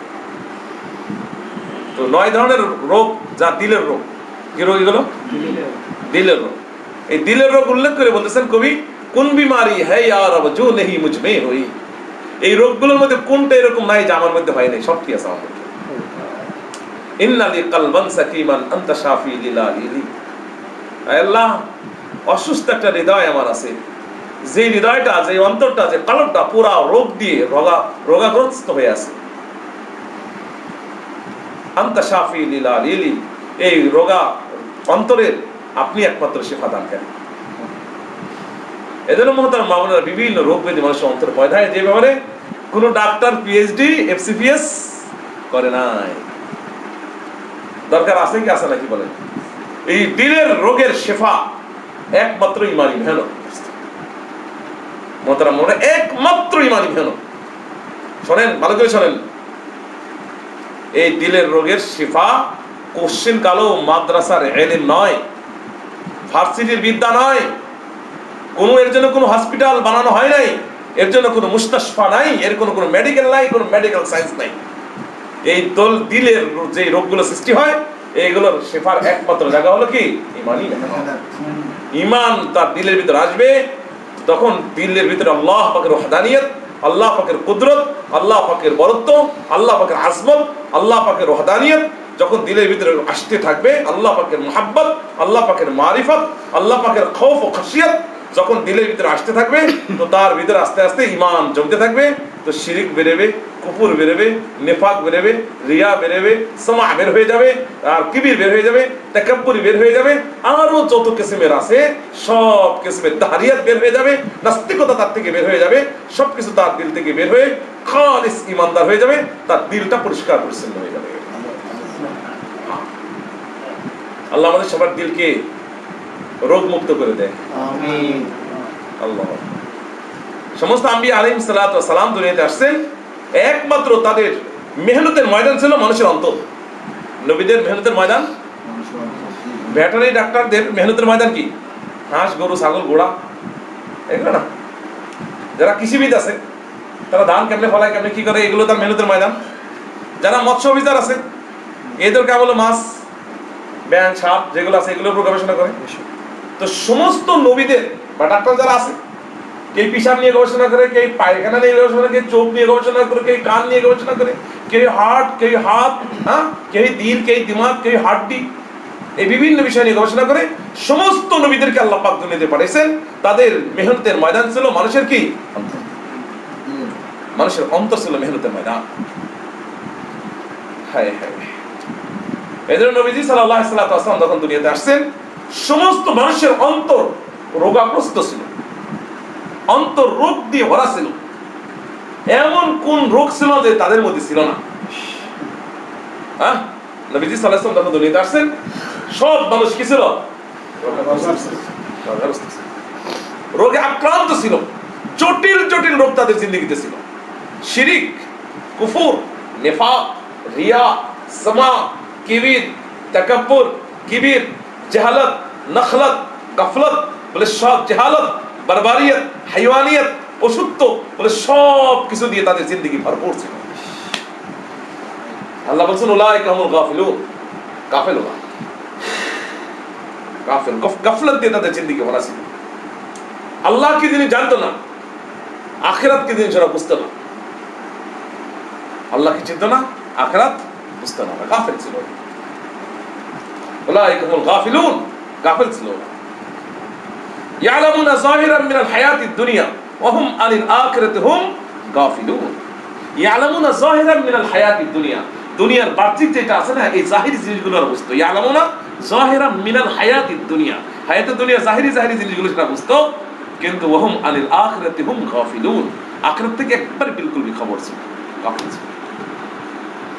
তো 9 ধরনের রোগ, যা দিলের রোগ। কি রোগ এগুলো? দিলের রোগ। এই দিলের রোগ উল্লেখ করে বলতেছেন কবি, কোন বিমারি হ্যাঁ ইয়া রব জো নেহি মুঝমে হই। এই রোগগুলোর মধ্যে কোনটা এরকম নাই যে আমার মধ্যে হয় নাই, সবটি আছে আমার মধ্যে। ইন্না লি কলবান সাকিমান আনতা শাফি লিলাহি। আল্লাহ, অসুস্থ একটা হৃদয় আমার আছে, যে হৃদয়টা, যে অন্তরটা, যে কলবটা পুরা রোগ দিয়ে রোগাগ্রস্ত হয়ে আছে। আনতা শাফি লিলাহি, এই রোগা অন্তরের আপনি একমাত্র শিফা দান করেন। এজন্য মুহতারাম মা বোনেরা, বিভিন্ন রোগ ব্যাধি মানুষের অন্তরে পয়দা হয়, যে ব্যাপারে কোনো ডাক্তার পিএইচডি এফসিপিএস করে নাই। দরকার আছে কি আছে নাকি বলেন? এই দিলের রোগের শেফা একমাত্র ইমানি মেহনত। মুহতারাম মনে, একমাত্র ইমানি মেহনত। শোনেন, ভালো করে শোনেন, এই দিলের রোগের শিফা কোশ্চিন কালো মাদ্রাসার ইলম নয়, ভার্সিটির বিদ্যা নয়, কোনো এর জন্য কোনো হসপিটাল বানানো হয় নাই, এর জন্য কোনো মুস্তাশফা নাই, এর কোনো মেডিকেল নাই, কোনো মেডিকেল সায়েন্স নাই। এই দিলের যে রোগগুলো সৃষ্টি হয়, এইগুলোর শেফার একমাত্র জায়গা হলো কি? ইমানই। ইমান তার দিলের ভিতরে আসবে, তখন দিলের ভিতরে আল্লাহ পাকের ওয়াহদানিয়ত, আল্লাহ পাকের কুদরত, আল্লাহ পাকের বরত্ব, আল্লাহ পাকের আজমত, আল্লাহ পাকের ওয়াহদানিয়ত যখন দিলের ভিতরে আসতে থাকবে, আল্লাহ পাকের মুহাব্বত, আল্লাহ পাকের মারিফত, আল্লাহ পাকের খৌফ ও খাশিয়াত যখন দিলের ভিতরে আসতে থাকবে, তো তার ভিতরে আস্তে আস্তে ইমান জমতে থাকবে। তো শিরিক বেরোবে, কুফর বেরোবে, নেফাক বেরোবে, রিয়া বেরোবে, সামা বের হয়ে যাবে, আর কিবির বের হয়ে যাবে, তাকাব্বুর বের হয়ে যাবে, আরো যত কিসমের আছে সব কিসমের তাহরিয়াত বের হয়ে যাবে, নাস্তিকতা তার থেকে বের হয়ে যাবে, সবকিছু তার দিল থেকে বের হয়ে খালিস ইমানদার হয়ে যাবে, তার দিলটা পরিষ্কার পরিচ্ছন্ন হয়ে যাবে। আল্লাহ আমাদের সবার দিলকে রোগ মুক্ত করে দেয়। আমিন। আল্লাহ। সমস্ত আম্বিয়া আলাইহিস সালাতু ওয়াস সালাম দুনিয়াতে আসছেন, একমাত্র তাদের মেহনতের ময়দান ছিল মানুষের অন্তর। নবীদের মেহনতের ময়দান, ভেটেরিনারি ডাক্তারদের মেহনতের ময়দান কি? হাঁস, গরু, ছাগল, ঘোড়া, এগুলো না। যারা কৃষিবিদ আছে, তারা ধান কেমনে ফলায়, কেমনে কি করে, এগুলো তার মেহনতের ময়দান। যারা মৎস্য অফিসার আছে, এদের কেবল মাছ, ব্যাং, সাপ যেগুলো আছে এগুলোর উপর গবেষণা করে। তো সমস্ত নবীদের বা ডাক্তার যারা আছে, কেউ পিসাব নিয়ে গবেষণা করে, কেউ পায়খানা নিয়ে গবেষণা করে, কেউ চোখ নিয়ে গবেষণা করে, কেউ কান নিয়ে গবেষণা করে, কেউ হার্ট, কেউ হাত, কেউ দিল, কেউ দিমাগ, কেউ হাড্ডি, এই বিভিন্ন বিষয় নিয়ে গবেষণা করে। সমস্ত নবীদেরকে আল্লাহ পাক দুনিয়াতে পাঠিয়েছেন, তাদের মেহনতের ময়দান ছিল মানুষের কি? মানুষের অন্তর ছিল মেহনতের ময়দান। হায় হায়। এজন্য নবীজি সাল্লাল্লাহু আলাইহি ওয়াসাল্লাম যখন দুনিয়াতে আসছেন, সমস্ত মানুষের অন্তর রোগাগ্রস্ত ছিল, অন্তর রোগ দিয়ে ভরা ছিল। এমন কোন রোগ ছিল যে তাদের মধ্যে ছিল না? নবীজি সাল্লাল্লাহু আলাইহি ওয়াসাল্লাম যখন দুনিয়াতে আসছেন, সব মানুষ কি ছিল? রোগে আক্রান্ত ছিল। জটিল জটিল রোগ তাদের জিন্দেগিতে ছিল। শিরিক, কুফর, নেফাক, রিয়া, সামা, কিবির, তাকাব্বুর, কিবির, জাহালাত, নখলত, গাফলত, বলে সব জাহালাত, বারবারিয়ত, হাইওয়ানিয়ত, পশুত্ব, বলে সব কিছু দিয়ে তাদের জিন্দেগি ভরপুর ছিল। আল্লাহ বলছেন উলাইকা হুমুল গাফিলুন, গাফিল ওরা, গাফিল, গাফলত দিয়ে তাদের জিন্দেগি ভরা ছিল। আল্লাহকে যিনি জানতো না, আখিরাতকে যিনি যারা বুঝতো না, আল্লাহকে চিনত না, আখিরাত বুঝতো না, গাফিল ছিল। উলাইকা হুমুল গাফিলুন, গাফিল ছিল। ইয়ালামুনা যাহিরাম মিনাল হায়াতিদ দুনিয়া ওয়া হুম আনিল আখিরাতি হুম গাফিলুন। ইয়ালামুনা যাহিরাম মিনাল হায়াতিদ দুনিয়া, দুনিয়ার বাহ্যিক যেটা আছে না, এই জাহিরি জিনিসগুলোর বুঝতো। ইয়ালামুনা যাহিরাম মিনাল হায়াতিদ দুনিয়া, হায়াতুদ দুনিয়া জাহিরি জাহিরি জিনিসগুলো সেটা বুঝতো, কিন্তু ওয়া হুম আনিল আখিরাতি হুম গাফিলুন, আখিরাত থেকে একবার বিলকুল বেখবর ছিল, গাফিল ছিল।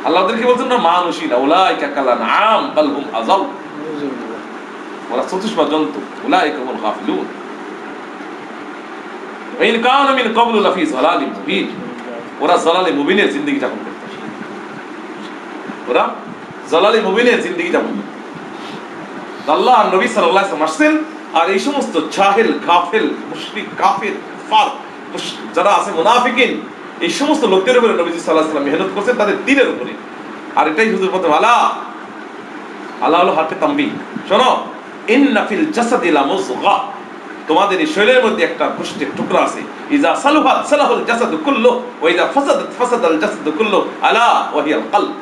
আল্লাহ ওদেরকে বলছেন না মানুষই না, উলাইকা কাল আনআম বাল হুম আযাল, ওরা চতুষ্পা জন্তু, উলাইকা হুমুল গাফিলুন। ওয়া ইন কানা মিন ক্বাবলু লাফি যালালিম মুবিন, ওরা জালালে মুবিনে জিন্দেগি যাপন করত, ওরা জালালে মুবিনে জিন্দেগি যাপন করত। আল্লাহ আর নবী সাল্লাল্লাহু আলাইহি ওয়াসাল্লাম আসছেন, আর এই সমস্ত জাহেল গাফেল মুশরিক কাফির কুফার যারা আছে মুনাফিকিন, এই সমস্ত লোকদের উপরে নবী সাল্লাল্লাহু আলাইহি ওয়াসাল্লাম মেহনত করছেন তাদের দ্বীনের উপরে। আর এটাই হুজুর বলতে আলা আল্লাহ হলো হাতে তাম্বি, শোনো ইন্না ফিল জাসাদি লামুযগা, তোমাদের এই শরীরের মধ্যে একটা গোষ্ঠীর টুকরা আছে, ইজা সালুহাত সালাহুল জাসাদু কুল্লু ওয়া ইজা ফাসাদাত ফাসাদাল জাসাদু কুল্লু আলা ওয়া হিয়াল কলব।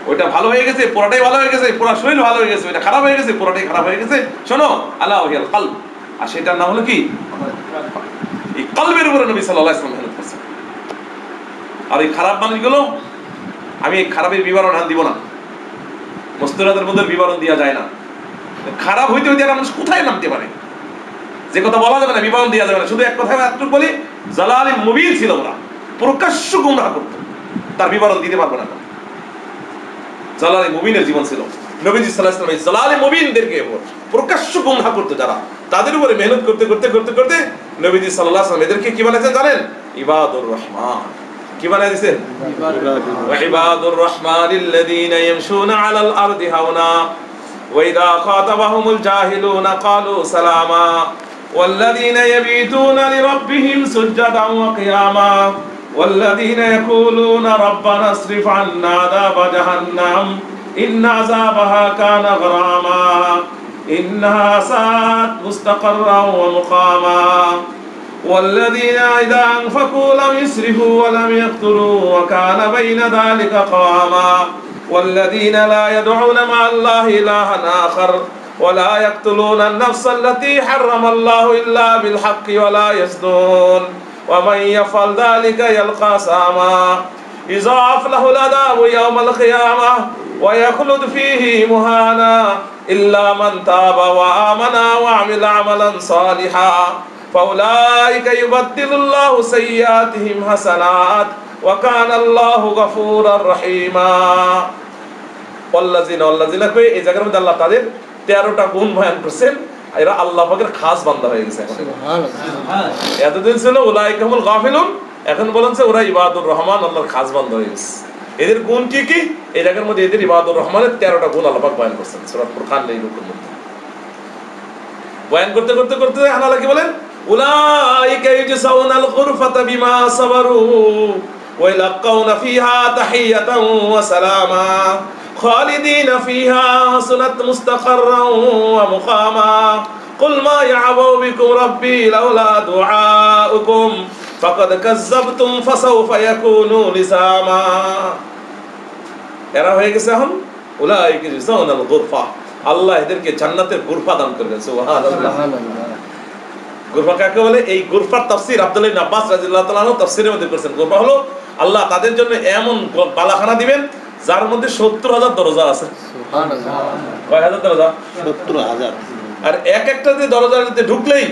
ওইটা ভালো হয়ে গেছে পুরোটাই ভালো হয়ে গেছে, পুরো শরীর ভালো হয়ে গেছে, ওইটা খারাপ হয়ে গেছে পুরোটাই খারাপ হয়ে গেছে, শোনো আলা ওয়া হিয়াল কলব। আর সেটার নাম হলো কি? এই কলবের উপরে নবী সাল্লাল্লাহু আলাইহি ওয়াসাল্লাম মেহনত করছেন। আর এই খারাপ মানুষগুলো, আমি এই খারাপের বিবরণ দিব না, মুস্তানাদের মধ্যে বিবরণ দেওয়া যায় না। খারাপ হইতে হইতে একটা মানুষ কোথায় নামতে পারে, যে কথা বলা যাবে না, বিবরণ দেওয়া যাবে না। শুধু এক কথা এতটুকু বলি, জালালি মুবিন ছিল, ওরা প্রকাশ্য গুমরাহ করত, তার বিবরণ দিতে পারবো না। জালালি মুবিনের জীবন ছিল। নবীজি সাল্লাল্লাহু আলাইহি ওয়াসাল্লাম জালালি মুবিনদেরকে প্রকাশ্য গুমরাহ করতে, যারা তাদের উপরে মেহনত করতে করতে করতে করতে নবীজি সাল্লাল্লাহু আলাইহি ওয়াসাল্লাম এদেরকে কি বানাইছেন জানেন? ইবাদুর রহমান। কি বানাই দিয়েছেন? ওয়া ইবাদুর রহমানিল্লাযীনা ইয়ামশুনা আলাল আরদি হাওনা ওয়া ইযা খাতাবাহুমুল জাহিলুনা ক্বালু সালামা ওয়াল্লাযীনা ইয়াবিতুনা লিরাব্বিহিম সুজদান ওয়া কিয়ামা ওয়াল্লাযীনা ইয়াকুলুনা রাব্বানা ইসরিফ আন্না আযাবা জাহান্নাম ইন্না আযাবাহা কানা গরামা ইন্নাহা সাআত মুস্তাকাররান ওয়া মুকামা والذين إذا أنفقوا لم يسرفوا ولم يقتروا وكان بين ذلك قواما والذين لا يدعون مع الله إلها آخر ولا يقتلون النفس التي حرم الله إلا بالحق ولا يزنون ومن يفعل ذلك يلقى ساما يضاعف له العذاب يوم القيامة ويخلد فيه مهانا إلا من تاب وآمن وعمل عملا صالحا فأولئك يبدل الله سيئاتهم حسنات وكان الله غفورا رحيما والذين কই এই জায়গার মধ্যে আল্লাহ তাদের 13টা গুণ বয়ান করেছেন, এরা আল্লাহ পাকের খাস বান্দা হয়ে গেছে। সুবহানাল্লাহ। এতদিন ছিল উলাইকা হুমুল গাফিলুন, এখন বলেন যে ওরা ইবাদুর রহমান, আল্লাহর খাস বান্দা হয়ে গেছে। এদের গুণ কি কি? এই জায়গার মধ্যে এদের ইবাদুর রহমানের 13টা গুণ আল্লাহ পাক বয়ান করেছেন সূরা ফুরকান এই রূপের মধ্যে। বয়ান করতে করতে করতে আল্লাহ কি বলেন? উলাইকা ইউজাউনাল গুরফাতা বিমা সাবারু ওয়া ইয়ালকাউনা ফিহা তাহিয়াতান ওয়া সালামা খালিদিনা ফিহা হাসনাত মুস্তাকাররান ওয়া মুকামা কুল মা ইয়াবু বিকুম রাব্বি লাউলা দুআউকুম ফাকাদ কাযাবতুম ফাসাউফা ইয়াকুনু লিসামা। এরা হয়ে গেছে এখন উলাইকা ইউজাউনাল গুরফা, আল্লাহ এদেরকে জান্নাতের গুরফা দান করবেন। সুবহানাল্লাহ। গুরফা কাকে বলে? এই গুরফার তাফসীর আব্দুল্লাহ ইবনে আব্বাস রাদিয়াল্লাহু তাআলা আনহু তাফসীরের মধ্যে করেছেন। গুরফা হলো আল্লাহ তাদের জন্য এমন বালাখানা দিবেন যার মধ্যে 70,000 দরজা আছে। সুবহানাল্লাহ। কয় হাজার দরজা? 70,000। আর এক একটা যে দরজাতে ঢুকলেই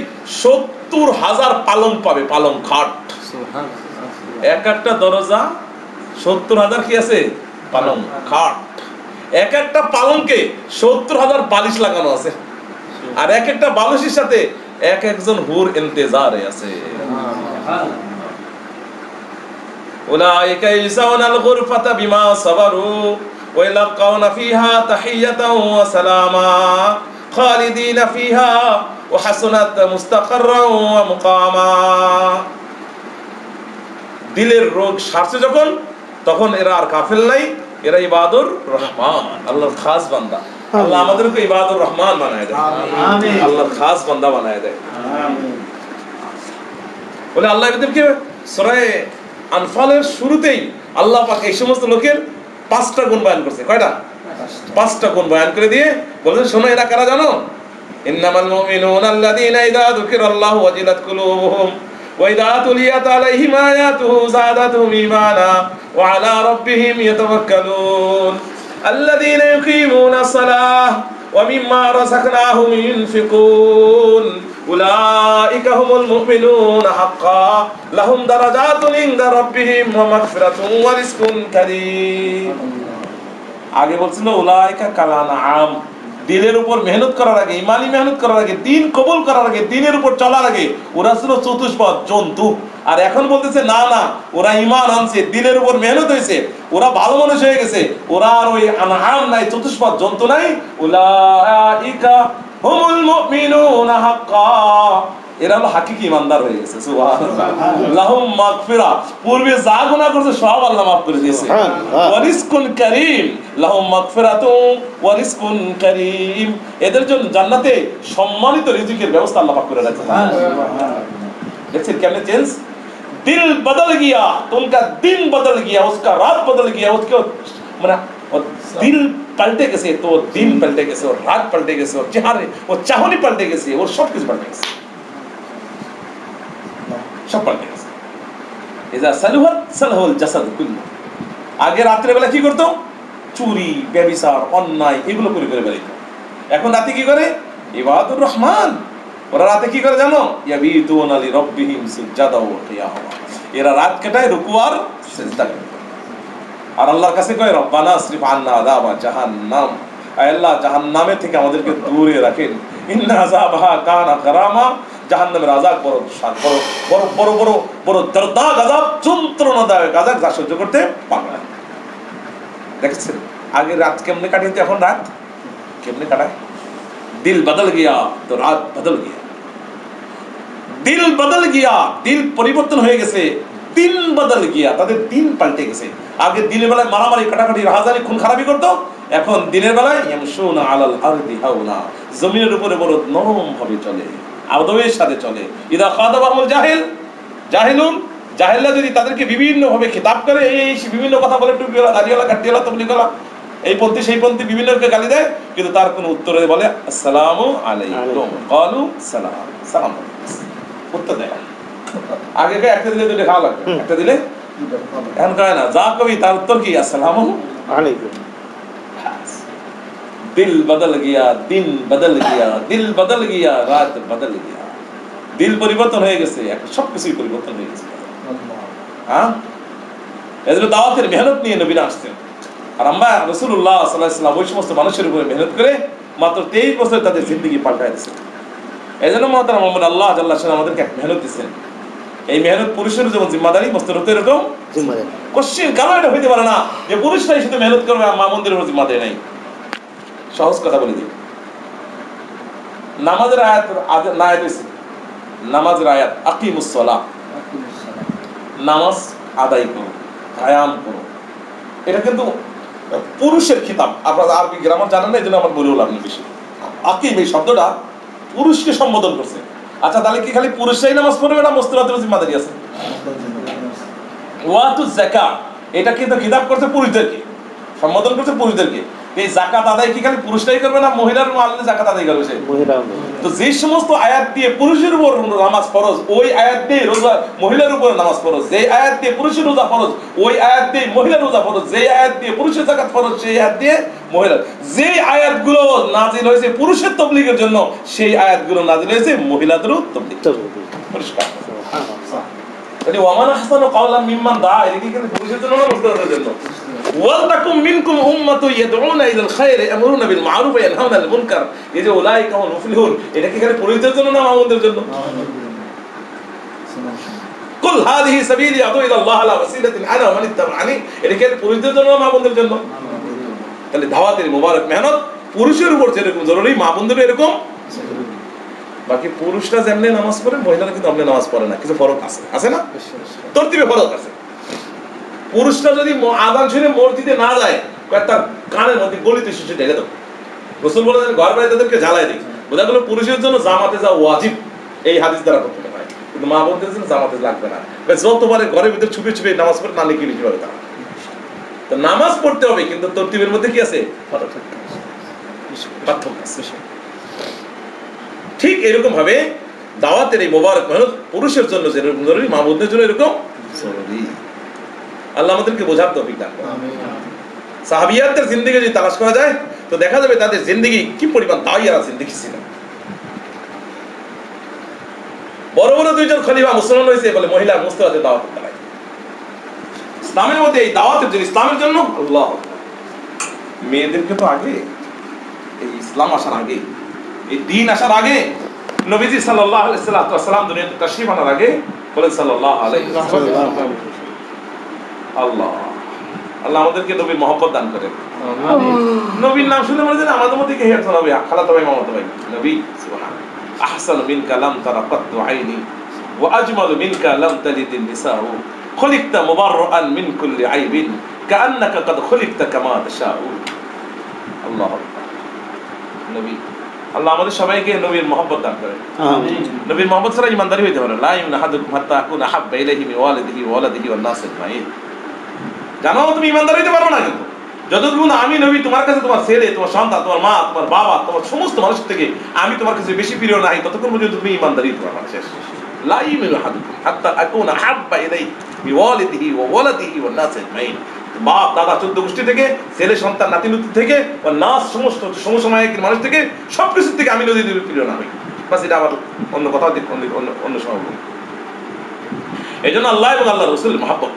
70,000 পালং পাবে, পালং খাট। সুবহানাল্লাহ। এক একটা দরজা 70,000 কি আছে? পালং খাট। এক একটা পালংকে 70,000 বালিশ লাগানো আছে, আর এক একটা বালিশের সাথে এক একজন হুর ইন্তজারে আছে। উলাইকা ইউজাউনাল গুরফাতা বিমা সাবারু ওয়া ইয়ালকাউনা ফিহা তাহিয়াতান ওয়া সালামা খালিদিনা ফিহা ওয়া হাসনাত মুস্তাকাররান ওয়া মুকামা। দিলের রোগ সারছে যখন, তখন এরা আর কাফেল নাই, এরা ইবাদুর রহমান, আল্লাহর খাস বান্দা। আল্লাহ আমাদেরকে ইবাদুর রহমান বানায় দেয়, আমিন। আল্লাহর খাস বান্দা বানায় দেয়, আমিন। বলে আল্লাহ এদেরকে সূরা আনফালের শুরুতেই আল্লাহ পাক এই সমস্ত লোকের 5টা গুণ বয়ান করছে। কয়টা? 5টা গুণ বয়ান করে দিয়ে বলেন, শোনো এরা কারা জানো? ইন্নামাল মুমিনুনা আল্লাযীনা ইযা যুকিরাল্লাহু ওয়াজিলাত কুলুবুহুম ওয়া ইযা তুলিয়াত আলাইহিম আয়াতুহু যাদাতুহুম ঈমানা ওয়া আলা রাব্বিহিম ইয়াতাওয়াক্কালুন الذين يقيمون الصلاة ومما رزقناهم ينفقون أولئك هم المؤمنون حقا لهم درجات عند ربهم ومغفرة ورزق كريم। আগে বলছিল উলাইকা কালানআম, দিনের উপর মেহনত করার আগে, ইমানি মেহনত করার আগে, দ্বীন কবুল করার আগে, দ্বীনের উপর চলার আগে ওরা ছিল চতুষ্পদ জন্তু। আর এখন বলতেছে না না, ওরা ঈমান আনছে, দিনের উপর মেহনত হয়েছে, ওরা ভালো মানুষ হয়ে গেছে, ওরা আর ওই আনআম নাই, চতুষ্পদ জন্তু নাই। উলাইকা হুমুল মুমিনুনা হাক্কা, এরা হলো হাকিকি ইমানদার হয়ে গেছে। সুবহানাল্লাহ। লাহুম মাগফিরা, পূর্বে যা গুনাহ করেছে সব আল্লাহ মাফ করে দিয়েছে। ওয়া রিজকুন কারীম, লাহুম মাগফিরাতু ওয়া রিজকুন কারীম, এদের জন্য জান্নাতে সম্মানিত রিজিকের ব্যবস্থা আল্লাহ পাক করে রাখছে। দেখছেন কেমনে চেঞ্জ, दिल बदल गया तो उनका दिन बदल गया, उसका रात बदल गया, उसके মানে दिल পাল্টে গেছে, তো দিন পাল্টে গেছে, ওর রাত পাল্টে গেছে, ওর চেহারা, ওর চাহনি পাল্টে গেছে, ওর সব কিছু পাল্টে গেছে, সব পাল্টে গেছে। ইজা সালুহাত সালহুল জাসাদ কুল্লু। আগে রাত্রে বেলা কি করতো? চুরি, ব্যভিচার, অন্যায় এগুলো করে করে বেড়াইতো। এখন রাতে কি করে? ইবাদুর রহমান। ওরা রাতে কি করে জানো? ইয়াবিতুনা লিরাব্বিহিম সুজদাও ওয়া কিয়ামা। এরা রাত কাটায় রুকু আর সিজদা করে। আর আল্লাহর কাছে কয় রব্বানা আসরিফ আন্না আযাবা জাহান্নাম, আয় আল্লাহ জাহান্নামে থেকে আমাদেরকে দূরে রাখেন। ইন্না আযাবাহা কানা গারামা, জাহান্নামের আযাব বড় বড় বড় বড় বড় দর্দনাক আযাব, যন্ত্রণাদায়ক আযাব, যা সহ্য করতে পারবে না। দেখছেন আগে রাত কেমনে কাটিয়ে, এখন রাত কেমনে কাটায়? दिल बदल गया तो रात बदल गया, दिल बदल गया, दिल পরিবর্তন হয়ে গেছে, দিন বদল গিয়া, তাদের দিন পাল্টে গেছে। আগে দিনের বেলায় মারামারি, কাটাকাটি, রাহাজানি, খুন খারাপি করতো, এখন দিনের বেলায় ইয়ামশুনা আলাল আরদি হাওনা, জমিনের উপরে বড় নরম ভাবে চলে, আদবের সাথে চলে। ইদা খাদাবাহুল জাহিল জাহিলুন, জাহিলরা যদি তাদেরকে বিভিন্ন ভাবে খিতাব করে, এই বিভিন্ন কথা বলে, টুপিওয়ালা, দাড়িওয়ালা, কাটিওয়ালা, তবলিগওয়ালা, এই পন্থী সেই পন্থী বিভিন্নকে গালি দেয়, কিন্তু তার কোনো উত্তরে বলে আসসালামু আলাইকুম, ক্বালু সালাম, সালাম, উত্তর দেয়। আগে একটা দিলে দুটো খাওয়া লাগবে, একটা দিলে এখন কয় না, যা কবি তার উত্তর কি? আসসালামু আলাইকুম। দিল বদল গিয়া, দিন বদল গিয়া, দিল বদল গিয়া, রাত বদল গিয়া। দিল পরিবর্তন হয়ে গেছে, এখন সবকিছুই পরিবর্তন হয়ে গেছে। হ্যাঁ, এজন্য দাওয়াতের মেহনত নিয়ে নবীরা আসতেন। আর আমরা রাসূলুল্লাহ সাল্লাল্লাহু আলাইহি ওয়াসাল্লাম ওই সমস্ত মানুষের উপরে মেহনত করে মাত্র 23 বছর তাদের জিন্দেগি পাল্টায় দিয়েছেন। এজন্য মুহতারাম মুহাম্মদ আল্লাহ জাল্লা শাহ আমাদেরকে এক মেহনত দিয়েছেন। এই মেহনত পুরুষের যেমন জিম্মাদারি, মস্তের উপর এরকম জিম্মাদারি। কোশ্চেন কারণ এটা হইতে পারে না যে পুরুষরাই শুধু মেহনত করবে, মা মন্দিরের উপর জিম্মাদারি নাই। সহজ কথা বলে দিই, নামাজের আয়াত না আয়াত হইছে, নামাজের আয়াত আকিমুস সালাহ, নামাজ আদায় করো, কায়াম করো, এটা কিন্তু পুরুষের খিতাব। আপনারা আরবি গ্রামার জানেন না, এই জন্য আমার বলে বললাম বেশি। আকিম এই শব্দটা পুরুষকে সম্বোধন করছে। আচ্ছা তাহলে কি খালি পুরুষরাই নামাজ পড়বে না মস্তিরাতের জিম্মাদারি আছে? ওয়াতু যাকাত, এটা কিন্তু খিতাব করছে পুরুষদেরকে, সম্বোধন করছে পুরুষদেরকে। এই যাকাত আদায় কি খালি পুরুষরাই করবে না মহিলার মানলে যাকাত আদায় করবে সে? তো যে সমস্ত আয়াত দিয়ে পুরুষের উপর নামাজ ফরজ, ওই আয়াত দিয়ে রোজা মহিলার উপর নামাজ ফরজ। যে আয়াত দিয়ে পুরুষের রোজা ফরজ, ওই আয়াত দিয়ে মহিলার রোজা ফরজ। যে আয়াত দিয়ে পুরুষের যাকাত ফরজ, সেই আয়াত দিয়ে মহিলার। যে আয়াতগুলো নাজিল হয়েছে পুরুষের তাবলীগের জন্য, সেই আয়াতগুলো নাজিল হয়েছে মহিলাদেরও তাবলীগ। পরিষ্কার। তাহলে ওয়ামান আহসানু কাওলাম মিম্মান দাআ, এটা কি কিন্তু পুরুষের জন্য না মহিলাদের জন্য? ওয়ালতাকুম মিনকুম উম্মাতুন ইয়াদউনা ইলাল খায়রি ইয়ামুরুনা বিল মা'রুফ ওয়া ইয়ানহাউনা আনিল মুনকার, এই যে উলাইকা হুমুল মুফলিহুন, এটা কি খালি পুরুষদের জন্য না মা'মুনদের জন্য? কুল হাযিহি সাবিলি আদউ ইলা আল্লাহ আলা ওয়াসিলাতিন আনা ওয়া মান ইত্তাবা'আনি, এটা কি পুরুষদের জন্য না মা'মুনদের জন্য? তাহলে দাওয়াতের মুবারক মেহনত পুরুষের উপর যেরকম জরুরি, মা'মুনদেরও এরকম। বাকি পুরুষরা যেমনি নামাজ পড়ে, মহিলারা কিন্তু অমনি নামাজ পড়ে না, কিছু ফরক আছে, আছে না? তরতিবে ফরক আছে। পুরুষরা যদি আযান শুনে মসজিদে না যায়, তার কানের মধ্যে গলিতে শিশু ঢেকে দাও। রাসূল বলেছেন ঘর বাড়ি তাদেরকে জ্বালায় দিই। বোঝা গেল পুরুষের জন্য জামাতে যাওয়া ওয়াজিব, এই হাদিস দ্বারা প্রথমে হয়। কিন্তু মা বোনদের জন্য জামাতে লাগবে না, যতবারে ঘরের ভিতরে ছুপে ছুপে নামাজ পড়ে না লিখে লিখে হবে তারা। তো নামাজ পড়তে হবে, কিন্তু তরতিবের মধ্যে কি আছে? পার্থক্য আছে। ঠিক এরকম ভাবে দাওয়াতের এই মোবারক মেহনত পুরুষের জন্য যেরকম জরুরি, মা বোনদের জন্য এরকম জরুরি। আল্লাহ আমাদেরকে বোঝার তৌফিক দান করুন। সাহাবিয়াতদের জিন্দেগি যদি তালাশ করা যায়, তো দেখা যাবে তাদের জিন্দেগি কি পরিমাণ দাওয়ার জিন্দেগি ছিল। বড় বড় দুইজন খলিফা মুসলমান হয়েছে বলে মহিলা মুস্তাহাতে দাওয়াত করতে হয়। ইসলামের মধ্যে এই দাওয়াতের জন্য, ইসলামের জন্য আল্লাহ, মেয়েদেরকে তো আগে এই ইসলাম আসার আগে, এই দিন আসার আগে নবীজি সাল্লাল্লাহু আলাইহি ওয়াসাল্লাম দুনিয়াতে তাশরীফ আনার আগে বলেন সাল্লাল্লাহু আলাইহি ওয়াসাল্লাম, আল্লাহ আল্লাহ আমাদেরকে নবীর মহব্বত দান করেন। নবীর নাম শুনে মনে হয় আমাদের মধ্যে কে হেরতো নবী, খালাতো ভাই মামাতো ভাই নবী। সুবহানাল্লাহ। আহসানু মিনকা লাম তারা কাত্তু আইনি ওয়া আজমালু মিনকা লাম তালিদিন নিসাউ খুলিকতা মুবাররাআন মিন কুল্লি আইবিন কাআন্নাকা কাদ খুলিকতা কামা তাশাউ। আল্লাহ নবী, আল্লাহ আমাদের সবাইকে নবীর মহব্বত দান করেন। আমিন। নবীর মহব্বত ছাড়া ঈমানদারি হইতে পারে না। লা ইউমিনু আহাদুকুম হাত্তা আকুনা হাব্বা ইলাইহি মিন ওয়ালিদিহি ওয়া ওয়ালাদিহি ওয়ান নাস আজমাইন। জানো তুমি ঈমানদার হইতে পারো না, কিন্তু যতক্ষণ আমি নবী তোমার কাছে তোমার ছেলে, তোমার সন্তান, তোমার মা, তোমার বাবা, তোমার সমস্ত মানুষ থেকে আমি তোমার কাছে বেশি প্রিয় নাই, ততক্ষণ পর্যন্ত তুমি ঈমানদারি হইতে পারো না। শেষ। লা ইউমিনু আহাদুকুম হাত্তা আকুনা হাব্বা ইলাইহি মিন ওয়ালিদিহি ওয়া ওয়ালাদিহি ওয়ান নাস আজমাইন। বাপ দাদা 14 গোষ্ঠী থেকে, ছেলে সন্তান নাতি নাতি থেকে, ওয়ান নাস সমস্ত সমসাময়িক মানুষ থেকে, সবকিছু থেকে আমি নবীর প্রিয় না হই। বাস এটা আবার অন্য কথা অন্য সময় বলি। এই জন্য আল্লাহ এবং আল্লাহ রাসূলের মহব্বত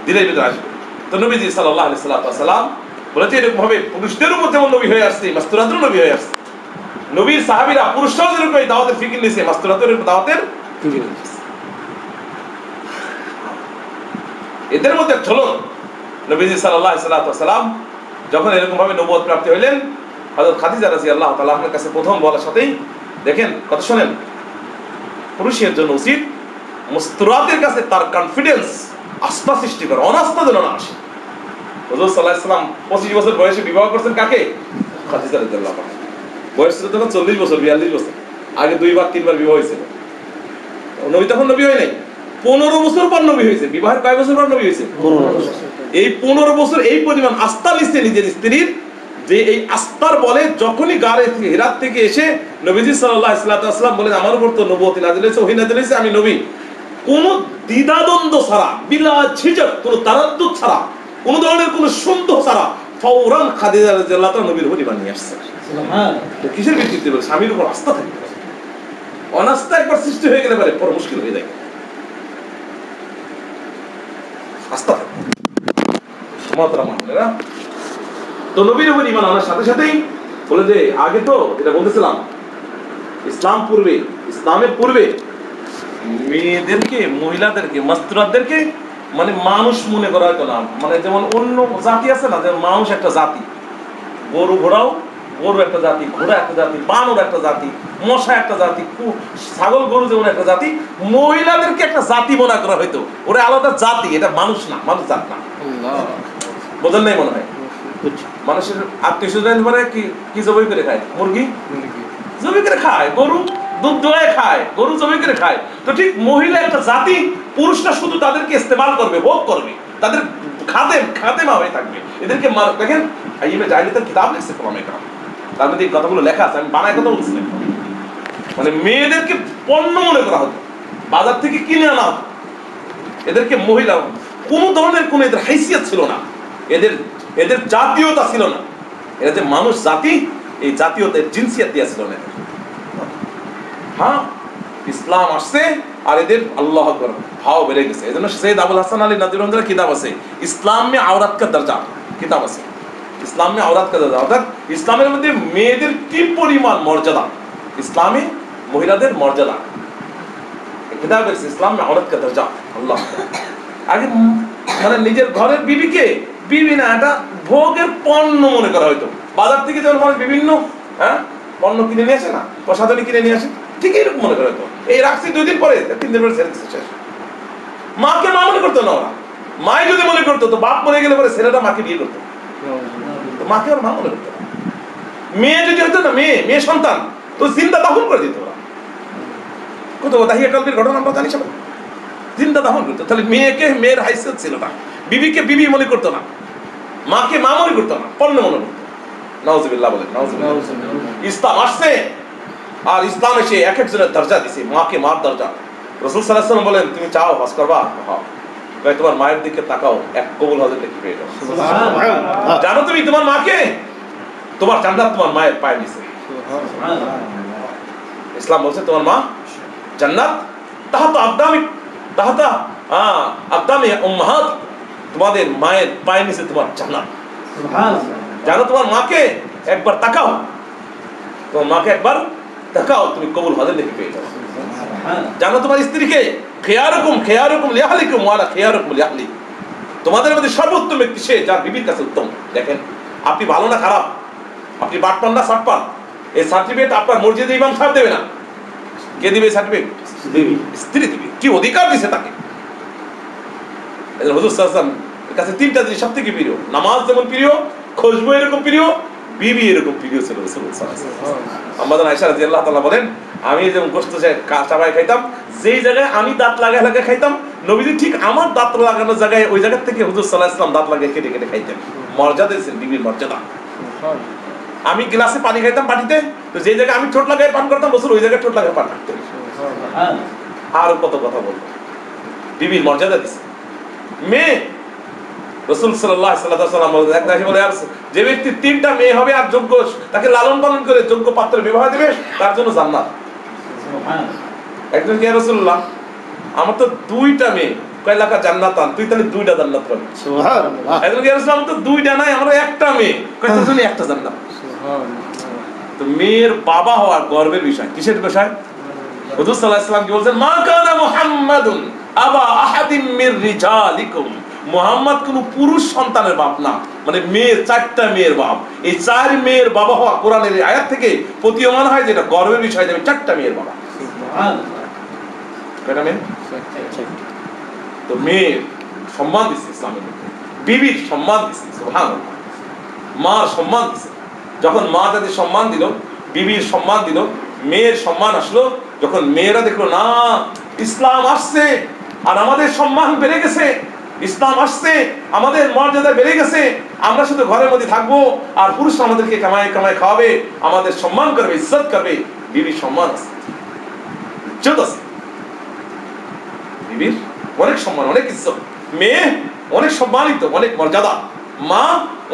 দিলের ভিতরে আসবে। তো নবীজি সাল্লাল্লাহু আলাইহি ওয়াসাল্লাম বলেছে এরকম ভাবে পুরুষদের উপর যেমন নবী হয়ে আসছে, মাস্তুরাতেরও নবী হয়ে আসছে। নবীর সাহাবীরা পুরুষরাও যেরকম এই দাওয়াতের ফিকির নিয়েছে, মাস্তুরাতের দাওয়াতের ফিকির নিয়েছে। এদের মধ্যে চলো নবীজি সাল্লাল্লাহু আলাইহি ওয়াসাল্লাম যখন এরকম ভাবে নবুয়ত প্রাপ্তি হইলেন, হযরত খাদিজা রাদিয়াল্লাহু তাআলা আনহার কাছে প্রথম বলার সাথেই দেখেন কথা শুনেন, পুরুষের জন্য উচিত মাস্তুরাতের কাছে তার কনফিডেন্স, আস্থা সৃষ্টি করে, অনাস্থা যেন না আসে। হুজুর সাল্লাল্লাহু আলাইহি ওয়াসাল্লাম 25 বছর বয়সে বিবাহ করছেন কাকে? খাদিজা রাদিয়াল্লাহু আনহা। বয়স ছিল তখন 40 বছর 42 বছর। আগে 2 বার 3 বার বিবাহ হয়েছিল। নবী তখন নবী হয় নাই, 15 বছর পর নবী হয়েছে। বিবাহের কয় বছর পর নবী হয়েছে? 15 বছর। এই 15 বছর এই পরিমাণ আস্থা নিচ্ছে নিজের স্ত্রীর, যে এই আস্থার বলে যখনই গারে হিরাত থেকে এসে নবীজি সাল্লাল্লাহু আলাইহি ওয়াসাল্লাম বলেন আমার উপর তো নবুয়ত নাযিল হয়েছে, ওহী নাযিল হয়েছে, আমি নবী, কোন দ্বিধাদ্বন্দ্ব ছাড়া, বিলা ঝিঝক, কোন তারাদ্দুদ ছাড়া, কোন ধরনের কোন সন্দেহ ছাড়া ফওরান খাদিজা রাদিয়াল্লাহু তাআলা নবীর পরিবার নিয়ে আসছে। সুবহানাল্লাহ। কিসের ভিত্তিতে? বলে স্বামীর উপর আস্থা থাকবে। অনাস্থা একবার সৃষ্টি হয়ে গেলে পরে বড় মুশকিল হয়ে যায়। আস্থা থাকবে। তো নবীর উপর ঈমান আনার সাথে সাথেই বলে যে আগে তো এটা বলতেছিলাম ইসলামের পূর্বে মেয়েদেরকে, মহিলাদেরকে, মাস্তুরাতদেরকে মানে মানুষ মনে করা হতো না। মানে যেমন অন্য জাতি আছে না, যেমন মানুষ একটা জাতি, গরু ঘোড়াও গরু একটা জাতি, ঘোড়া একটা জাতি, বানর একটা জাতি, মশা একটা জাতি, ছাগল গরু যেমন একটা জাতি, মহিলাদেরকে একটা জাতি মনে করা হইতো। ওরা আলাদা জাতি, এটা মানুষ না, মানুষ জাত না। বোঝেন নাই মনে হয়? মানুষের আত্মীয় স্বজন মানে কি জবাই করে খায়? মুরগি জবাই করে খায়, গরু দুধ দোয়ায় খায়, গরু জবাই করে খায়। তো ঠিক মহিলা একটা জাতি, পুরুষরা শুধু তাদেরকে ইস্তেমাল করবে, ভোগ করবে, তাদের খাদেমা হয়ে থাকবে। এদেরকে দেখেন আইয়ুবে জাহিলিয়াতের কিতাব লিখছে কোরআনে কারীম, তার মধ্যে এই কথাগুলো লেখা আছে, আমি বানায় কথা বলছি না। মানে মেয়েদেরকে পণ্য মনে করা হতো, বাজার থেকে কিনে আনা হতো। এদেরকে মহিলা কোন ধরনের কোন এদের হাইসিয়ত ছিল না, এদের জাতীয়তা ছিল না। এরা যে মানুষ জাতি, এই জাতীয়তার জিনসিয়াত দিয়া ছিল না। হ্যাঁ, ইসলাম আসছে আর এদের আল্লাহু আকবার ভাও বেড়ে গেছে। এজন্য সৈয়দ আবুল হাসান আলী নাদিরুল্লাহর কিতাব আছে, ইসলাম মে আওরাত কা দরজা, কিতাব আছে ইসলাম মে আওরাত কা দরজা, অর্থাৎ ইসলামের মধ্যে মেয়েদের কি পরিমাণ মর্যাদা, ইসলামে মহিলাদের মর্যাদা। কিতাব আছে ইসলাম মে আওরাত কা দরজা। আল্লাহ আগে মানে নিজের ঘরের বিবিকে বিবি না, এটা ভোগের পণ্য মনে করা হয়তো। বাজার থেকে যেমন মানুষ বিভিন্ন পণ্য কিনে নিয়ে আসে না, প্রসাধনী কিনে নিয়ে আসে, ঠিক এরকম মনে করা হতো। এই রাখছি 2 দিন পরে 3 দিন পরে ছেড়ে শেষ। মাকে মা মনে করতো না ওরা। মাই যদি মনে করতো তো বাপ মরে গেলে পরে ছেলেটা মাকে বিয়ে করতো, তো মাকে আর মা মনে করতো না। মেয়ে যদি হতো না, মেয়ে সন্তান, তো জিন্দা দাফন করে দিত ওরা। কত দাহিয়া কালবির ঘটনা আমরা জানি সবাই, জিন্দা দাফন করতো। তাহলে মেয়েকে মেয়ের হাইসিয়ত ছিল না, বিবিকে বিবি মনে করতো না, মাকে মা মনে করতো না, পণ্য মনে করতো। নাউজুবিল্লাহ বলেন, নাউজুবিল্লাহ। ইসলাম আসছে আর ইসলাম এসে এক একজনের দরজা দিছে, মাকে মার দরজা। রাসূল সাল্লাল্লাহু আলাইহি ওয়াসাল্লাম বলেন তুমি চাও হজ করবা, হ্যাঁ, তোমার মায়ের দিকে তাকাও, এক কবুল হজের দেখতে পেয়ে যাও। সুবহানাল্লাহ। জানো তুমি তোমার মাকে, তোমার জান্নাত তোমার মায়ের পায়ের নিচে। সুবহানাল্লাহ। ইসলাম বলছে তোমার মা জান্নাত তাহাতা আকদামি উম্মাহাত, তোমাদের মায়ের পায়ের নিচে তোমার জান্নাত। সুবহানাল্লাহ। জানো তোমার মাকে একবার তাকাও, তোমার মাকে একবার দেখাও, তুমি কবুল হজের নেকি পেয়ে যাও। জানো তোমার স্ত্রীকে খেয়ারুকুম লিআহলিকুম ওয়া আনা খেয়ারুকুম লিআহলি, তোমাদের মধ্যে সর্বোত্তম ব্যক্তি সে যার বিবির কাছে উত্তম। দেখেন আপনি ভালো না খারাপ, আপনি বাটপান না সাটপান, এই সার্টিফিকেট আপনার মসজিদে ইমাম সাহেব দেবে না। কে দিবে সার্টিফিকেট? স্ত্রী দিবে। কি অধিকার দিছে তাকে? হুজুর সাল্লাল্লাহু আলাইহি ওয়াসাল্লামের কাছে তিনটা জিনিস সবথেকে প্রিয়। নামাজ যেমন প্রিয়, খুশবু এরকম প্রিয়, বিবি এরকম প্রিয় ছিল রাসূলুল্লাহ সাল্লাল্লাহু আলাইহি ওয়াসাল্লাম। আম্মা আয়েশা রাদিয়াল্লাহু তাআলা বলেন, আমি যেমন গোশত চাবাই খাইতাম, যেই জায়গায় আমি দাঁত লাগায় খাইতাম, নবীজি ঠিক আমার দাঁত লাগানোর জায়গায় ওই জায়গা থেকে হুজুর সাল্লাল্লাহু আলাইহি ওয়াসাল্লাম দাঁত লাগিয়ে কেটে কেটে খাইতেন। মর্যাদা দিয়েছেন, বিবির মর্যাদা। আমি গ্লাসে পানি খাইতাম বাটিতে, তো যে জায়গায় আমি ঠোঁট লাগাই পান করতাম রাসূল ওই জায়গায় ঠোঁট লাগায় পান করতেন। আর কত কথা বলবো, বিবির মর্যাদা দিয়েছে। মেয়ে রাসূল সাল্লাল্লাহু আলাইহি ওয়াসাল্লাম একদাকে বলে, যে ব্যক্তি তিনটা মেয়ে হবে আর যোগ্য, তাকে লালন পালন করে যোগ্য পাত্রে বিবাহ দেবে, তার জন্য জান্নাত। একজন কি রাসূলুল্লাহ, আমার তো দুইটা মেয়ে, কয় লাখা জান্নাতান, তুই তাহলে দুইটা জান্নাত পাবি। সুবহানাল্লাহ। একজন কি রাসূল, আমার তো দুইটা নাই, আমার একটা মেয়ে, কয় তোর জন্য একটা জান্নাত। সুবহানাল্লাহ। তো মেয়ের বাবা হওয়া গর্বের বিষয়। কিসের বিষয়? হুজুর সাল্লাল্লাহু আলাইহি ওয়াসাল্লাম কি বলেন, মা কানা মুহাম্মাদুন আবা আহাদিম মির রিজালিকুম, মুহাম্মদ কোন পুরুষ সন্তানের বাপ না, মানে মেয়ের চারটা মেয়ের বাপ। এই চার মেয়ের বাবা হওয়া কোরআনের আয়াত থেকে প্রতীয়মান হয় যেটা গর্বের বিষয়, যে চারটা মেয়ের বাবা। কয়টা মেয়ে? তো মেয়ের সম্মান দিচ্ছে ইসলামের মধ্যে, বিবির সম্মান দিচ্ছে, সুবহানাল্লাহ, মার সম্মান দিচ্ছে। যখন মা তাদের সম্মান দিল, বিবির সম্মান দিল, মেয়ের সম্মান আসলো, যখন মেয়েরা দেখলো না ইসলাম আসছে আর আমাদের সম্মান বেড়ে গেছে, ইসলাম আসছে আমাদের মর্যাদা বেড়ে গেছে, আমরা শুধু ঘরের মধ্যে থাকবো আর পুরুষ আমাদেরকে কামাই কামাই খাওয়াবে, আমাদের সম্মান করবে, ইজ্জত করবে, বিবির সম্মান আছে, ইজ্জত আছে, বিবির অনেক সম্মান, অনেক ইজ্জত। মেয়ে অনেক সম্মানিত, অনেক মর্যাদা। মা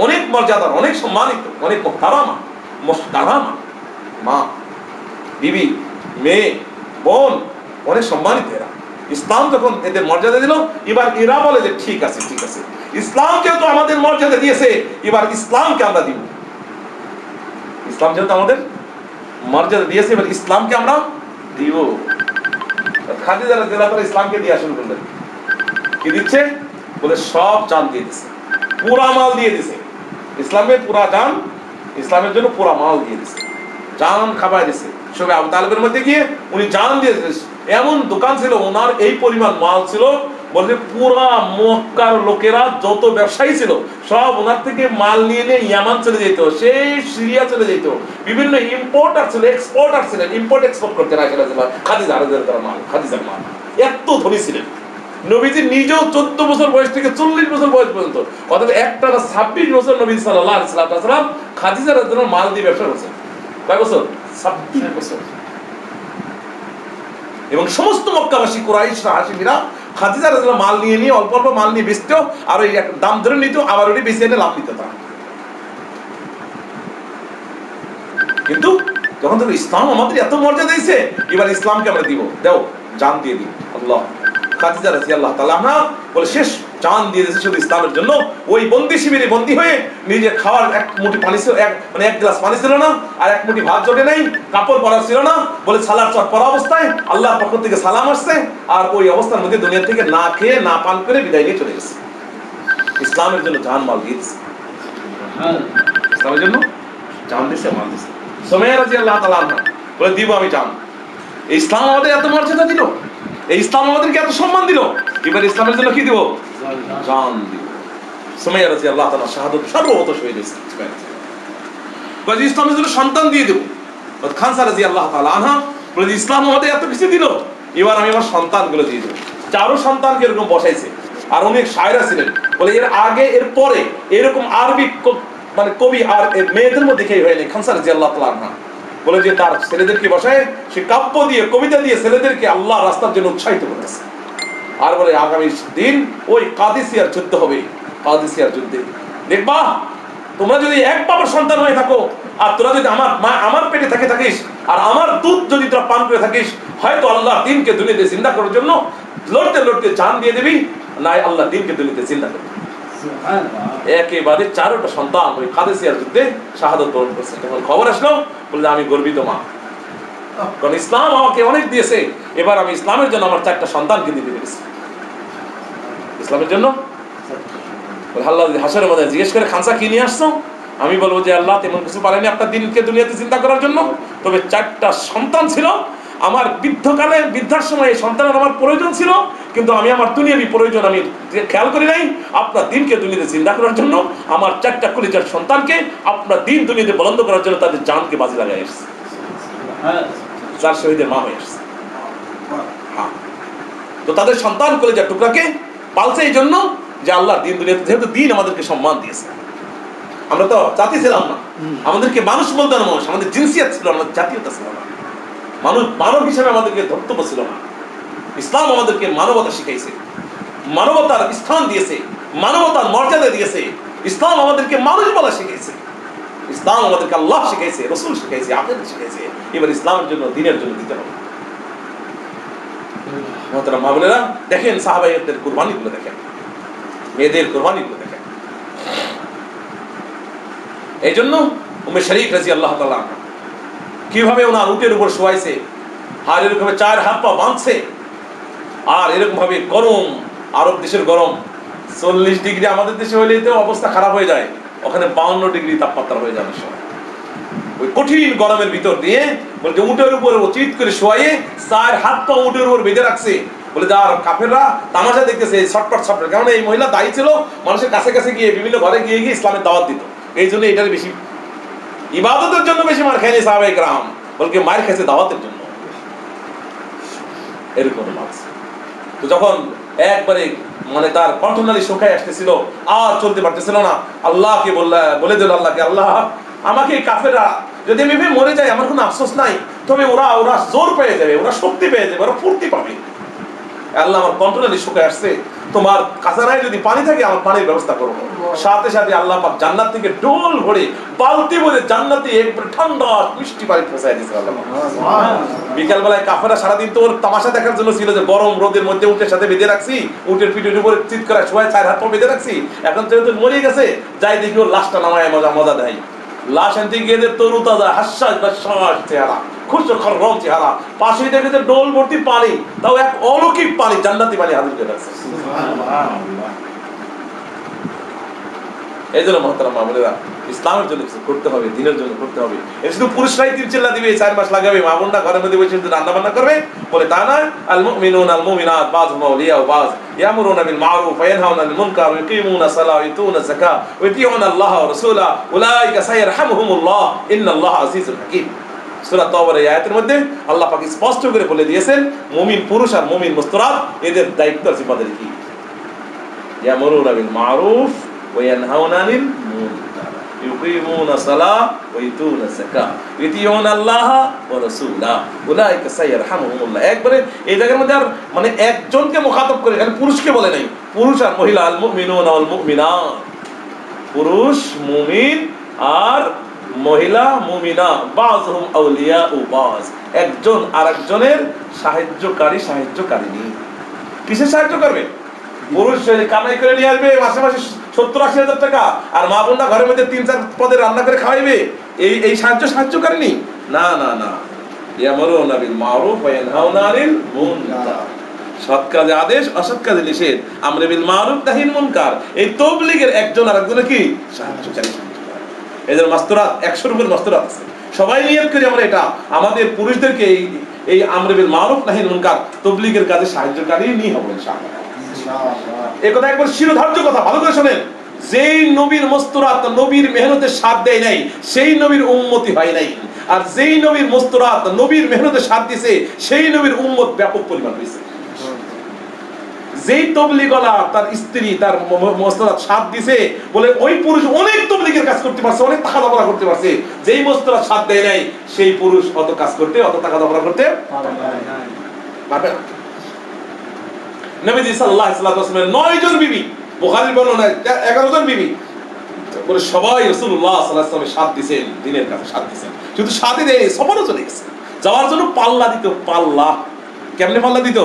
অনেক মর্যাদার, অনেক সম্মানিত, অনেক মুহতারামা, মা, বিবি, মেয়ে, বোন অনেক সম্মানিত এরা। ইসলাম যখন এদের মর্যাদা দিল, এবার এরা বলে যে ঠিক আছে ঠিক আছে, ইসলামকেও তো আমাদের মর্যাদা দিয়েছে, এবার ইসলামকে আমরা দিব। ইসলাম যেহেতু আমাদের মর্যাদা দিয়েছে, এবার ইসলামকে আমরা দিব। খাদিজা রাদিয়াল্লাহু তাআলা ইসলামকে দিয়ে শুরু করলেন। কি দিচ্ছে? বলে সব জান দিয়ে দিচ্ছে, পুরা মাল দিয়ে দিছে। ইসলামে পুরা জান, ইসলামের জন্য পুরা মাল দিয়ে দিছে, জান খাবার দিছে। সবে আবু তালেবের মধ্যে গিয়ে উনি জান দিয়ে দিয়েছে। এমন দোকান ছিল, ওনার এই পরিমাণ মাল ছিল, বলতে পুরা মক্কার লোকেরা যত ব্যবসায়ী ছিল সব ওনার থেকে মাল নিয়ে নিয়ে ইয়ামান চলে যেত, সেই সিরিয়া চলে যেত। বিভিন্ন ইম্পোর্টার ছিল, এক্সপোর্টার ছিলেন, ইম্পোর্ট এক্সপোর্ট করতে না খাদিজা রাদিয়াল্লাহু তাআলা মাল, খাদিজার মাল। এত ধনী ছিলেন। নবীজি নিজেও 14 বছর বয়স থেকে 40 বছর বয়স পর্যন্ত, অর্থাৎ একটা 26 বছর নবী সাল্লাল্লাহু আলাইহি ওয়াসাল্লাম খাদিজা রাদিয়াল্লাহু তাআলা মাল দিয়ে ব্যবসা করছেন। কয় বছর? 26 বছর। এবং সমস্ত মক্কাবাসী কুরাইশরা, হাশিমিরা খাদিজা রাদিয়াল্লাহু মাল নিয়ে নিয়ে অল্প অল্প মাল নিয়ে বেচতো, আর ওই দাম ধরে নিত, আবার ওই বেচে এনে লাভ নিত তারা। কিন্তু যখন থেকে ইসলাম আমাদের এত মর্যাদা দিয়েছে, এবার ইসলামকে আমরা দিব, দাও জান দিয়ে দিই। আল্লাহ, খাদিজা রাদিয়াল্লাহু তাআলা বলে শেষ জান দিয়ে দিয়েছে শুধু ইসলামের জন্য। ওই বন্দি শিবিরে বন্দি হয়ে নিজে খাওয়ার এক মুঠি পানি ছিল, এক গ্লাস পানি ছিল না, আর এক মুঠি ভাত জোটে নাই, কাপড় পরা ছিল না, বলে সালার চট পরা অবস্থায় আল্লাহর পক্ষ থেকে সালাম আসছে, আর ওই অবস্থার মধ্যে দুনিয়া থেকে না খেয়ে না পান করে বিদায় নিয়ে চলে গেছে। ইসলামের জন্য জান মাল দিয়েছে, ইসলামের জন্য জান দিয়েছে, মাল দিয়েছে। সুমাইয়া রাদিয়াল্লাহু তাআলা বলে দিব আমি জান। ইসলাম আমাদের এত মর্যাদা দিল, এই ইসলাম আমাদেরকে এত সম্মান দিল, এবার ইসলামের জন্য কি দিব? জান দিব। সুমাইয়া রাদিয়াল্লাহু তাআলা শাহাদাত সর্বপ্রথম শহীদ হয়েছে। বলে ইসলামের জন্য সন্তান দিয়ে দেব। খানসা রাদিয়াল্লাহু তাআলা আনহা বলে ইসলাম আমাদের এত কিছু দিল, এবার আমি আমার সন্তানগুলো দিয়ে দেব। চারো সন্তানকে এরকম বসাইছে। আর অনেক শায়রা ছিলেন, বলে এর আগে এর পরে এরকম আরবি মানে কবি আর মেয়েদের মধ্যে কেউ হয়নি। খানসা রাদিয়াল্লাহু তাআলা আনহা বলে যে তার ছেলেদেরকে বসায় সে কাব্য দিয়ে, কবিতা দিয়ে ছেলেদেরকে আল্লাহ রাস্তার জন্য উৎসাহিত করতেছে। আর বলে আগামী দিন ওই কাদিসিয়ার যুদ্ধ হবে, কাদিসিয়ার যুদ্ধে দেখবা তোমরা যদি এক বাবার সন্তান হয়ে থাকো, আর তোরা যদি আমার মা আমার পেটে থাকিস, আর আমার দুধ যদি তোরা পান করে থাকিস, হয়তো আল্লাহ দিনকে দুনিয়াতে জিন্দা করার জন্য লড়তে লড়তে জান দিয়ে দিবি, নাই আল্লাহ দিনকে দুনিয়াতে জিন্দা করবে। একেবারে চারোটা সন্তান ওই কাদেসিয়ার যুদ্ধে শাহাদাত বরণ করছে। যখন খবর আসলো, বললে আমি গর্বিত মা, কারণ ইসলাম আমাকে অনেক দিয়েছে, এবার আমি ইসলামের জন্য আমার 4টা সন্তানকে দিতে পেরেছি। ইসলামের জন্য আল্লাহ হাসরের মধ্যে জিজ্ঞেস করে খানসা কি নিয়ে আসছো, আমি বলবো যে আল্লাহ তেমন কিছু পারেনি আপনার দিনকে দুনিয়াতে চিন্তা করার জন্য, তবে 4টা সন্তান ছিল আমার, বৃদ্ধকালে বৃদ্ধার সময় এই সন্তানের আমার প্রয়োজন ছিল, কিন্তু আমি আমার দুনিয়াবি প্রয়োজন আমি খেয়াল করি নাই, আপনার দিনকে দুনিয়াতে চিন্তা করার জন্য আমার 4টা কলিজার সন্তানকে আপনার দিন দুনিয়াতে বলন্দ করার জন্য তাদের জানকে বাজি লাগাই এসেছে, 4 শহীদের মা হয়ে এসেছে। হ্যাঁ, তো তাদের সন্তান কলিজার টুকরাকে পালছে এই জন্য যে আল্লাহর দিন দুনিয়াতে, যেহেতু দিন আমাদেরকে সম্মান দিয়েছে। আমরা তো জাতি ছিলাম না, আমাদেরকে মানুষ বলতে না, মানুষ আমাদের জিনসিয়াত ছিল, আমাদের জাতীয়তা ছিল না, মানুষ মানব হিসেবে আমাদেরকে ধর্তব্য ছিল না। ইসলাম আমাদেরকে মানবতা শিখাইছে, মানবতার স্থান দিয়েছে, মানবতার মর্যাদা দিয়েছে। ইসলাম আমাদেরকে মানুষ বলা শিখাইছে, ইসলাম আমাদেরকে আল্লাহ শিখাইছে, রসুল শিখাইছে, আকিদা শিখাইছে। এবার ইসলামের জন্য, দিনের জন্য দিতে হবে। মোহতারাম মা বোনেরা, দেখেন সাহাবাইদের কুরবানিগুলো দেখেন, মেয়েদের কুরবানিগুলো দেখেন। এই জন্য উম্মে শরীক রাদিয়াল্লাহু তাআলা কিভাবে ওনার উটের উপর শোয়াইছে, আর এরকম 4 হাত পা বাঁধছে, আর এরকম ভাবে গরম, আরব দেশের গরম 40 ডিগ্রি, আমাদের দেশে হইলেই তো অবস্থা খারাপ হয়ে যায়, ওখানে 52 ডিগ্রি তাপমাত্রা হয়ে যাওয়ার সময় ওই কঠিন গরমের ভিতর দিয়ে বলতে উটের উপর চিৎ করে শোয়াইয়ে 4 হাত পা উটের উপর বেঁধে রাখছে। বলে যার কাফেররা তামাশা দেখতেছে ছটপট ছটপট, কারণ এই মহিলা দায়ী ছিল মানুষের কাছে কাছে গিয়ে বিভিন্ন ঘরে গিয়ে গিয়ে ইসলামের দাওয়াত দিত, এই জন্য এটার বেশি ইবাদতের জন্য বেশি মার খায়নি সাহাবায়ে কেরাম, বলকে মার খাইছে দাওয়াতের জন্য, এরকম মাছ। তো যখন একবারে মানে তার কণ্ঠনালী শুকায় আসতেছিল, আর চলতে পারতেছিল না, আল্লাহকে বলে দিল, আল্লাহকে, আল্লাহ আমাকে কাফেররা যদি আমি মরে যাই আমার কোনো আফসোস নাই, তবে ওরা জোর পেয়ে যাবে, ওরা শক্তি পেয়ে যাবে, ওরা ফুর্তি পাবে। আল্লাহ আমার কণ্ঠনালী শুকায় আসছে, তোমার কাছারায় যদি পানি থাকে আমার পানির ব্যবস্থা করো। সাথে সাথে আল্লাহ পাক জান্নাত থেকে ডোল ভরে বালতি ভরে জান্নাতে একবার ঠান্ডা মিষ্টি পানি পৌঁছায় দিয়েছে আল্লাহ। বিকাল বেলায় কাফেররা সারাদিন তো ওর তামাশা দেখার জন্য ছিল যে গরম রোদের মধ্যে উটের সাথে বেঁধে রাখছি, উটের পিঠের উপরে চিৎ করে সবাই 4 হাত পা বেঁধে রাখছি, এখন যেহেতু মরে গেছে যাই দেখি ওর লাশটা নামায় মজা দেয়। লাশ আনতে গিয়ে তরু তাজা হাস্যাস বাশ্বাস চেহারা, খুশো খরম চেহারা, পাশে দেখে যে ডোল ভর্তি পানি, তাও এক অলৌকিক পানি, জান্নাতি পানি হাজির করে রাখছে। এই জন্য মহতারাম মা বোনেরা, ইসলামের জন্য কিছু করতে হবে, দিনের জন্য করতে হবে। এটা শুধু পুরুষরাই তীরচিল্লা দিবে, 4 মাস লাগাবে, মা বোনরা ঘরের মধ্যে বসে রান্না বান্না করবে বলে তা না। আল মুমিনুনা আল মুমিনাত বাযুহুম আউলিয়া বায, ইয়ামুরুনা বিল মারুফ ওয়া ইয়ানহাউনা আনিল মুনকার ওয়া ইয়াকিমুনা সালাহ ওয়া ইউতুনা যাকাত ওয়া ইতিউনা আল্লাহ ওয়া রাসূলাহু উলাইকা সায়ারহামুহুমুল্লাহ ইন্নাল্লাহা আজিজুল হাকীম। সূরা তাওবার এই আয়াতের মধ্যে আল্লাহ পাক স্পষ্ট করে বলে দিয়েছেন, মুমিন পুরুষ আর মুমিন মুস্তরাদ এদের দায়িত্ব জিম্মাদারি কি, ইয়ামুরুনা বিল মারুফ ওয়া ইয়ানহাউনা আনিল মুনকার ইউকিমুনা সালাহ ওয়া ইতুনা যাকাত ওয়া ইতিউনা আল্লাহ ওয়া রাসূলাহু উলাইকা সায়ারহামুহুমুল্লাহ। একবারে এই জায়গার মধ্যে আর মানে একজনকে মুখাতাব করে, এখানে পুরুষকে বলে নাই, পুরুষ আর মহিলা, আল মুমিনুনা ওয়াল মুমিনাত, পুরুষ মুমিন আর মহিলা মুমিনা, বাযুহুম আউলিয়া ও বায, একজন আরেকজনের সাহায্যকারিনী। কিসে সাহায্য করবে? পুরুষ কামাই করে নিয়ে আসবে মাসে মাসে 70-80 হাজার টাকা, আর মা বোনরা ঘরের মধ্যে 3-4 পদের রান্না করে খাওয়াইবে, এই সাহায্যকারিনী না না না। ইয়ামুরুনা বিল মারুফ ওয়া ইয়ানহাউনা আনিল মুনকার, সৎ কাজে আদেশ, অসৎ কাজে নিষেধ, আমরে বিল মারুফ নাহিল মুনকার, এই তাবলীগের একজন আরেকজনের কি সাহায্যকারী। এদের মাস্তুরাত 100-এর উপর মাস্তুরাত আছে, সবাই নিয়ত করি আমরা এটা আমাদের পুরুষদেরকে এই আমরে বিল মারুফ নাহিল মুনকার তাবলীগের কাজে সাহায্যকারী নিয়ে হবে ইনশাআল্লাহ। এই কথা একবার শিরোধার্য কথা, ভালো করে শুনেন, যেই নবীর মস্তুরাত নবীর মেহনতের সাথ দেয় নাই সেই নবীর উম্মতি হয় নাই, আর যেই নবীর মস্তুরাত নবীর মেহনতের সাথ দিয়েছে সেই নবীর উম্মত ব্যাপক পরিমাণ হয়েছে। যেই তবলিগওয়ালা তার স্ত্রী তার মস্তুরাত সাথ দিছে বলে ওই পুরুষ অনেক তবলিগের কাজ করতে পারছে, অনেক টাকা দাবরা করতে পারছে, যেই মস্তুরাত সাথ দেয় নাই সেই পুরুষ অত কাজ করতে, অত টাকা দাবরা করতে পারবে না। নবীজি সাল্লাল্লাহু আলাইহি ওয়াসাল্লামের 9 জন বিবি, বুখারীর বর্ণনায় 11 জন বিবি বলে সবাই রাসূলুল্লাহ সাল্লাল্লাহু আলাইহি ওয়াসাল্লামের সাথ দিবেন, দিনের কাছে সাথ দিবেন, শুধু সাথে দেয় সফরও চলে গেছে, যাওয়ার জন্য পাল্লা দিত। পাল্লা কেমনে পাল্লা দিত?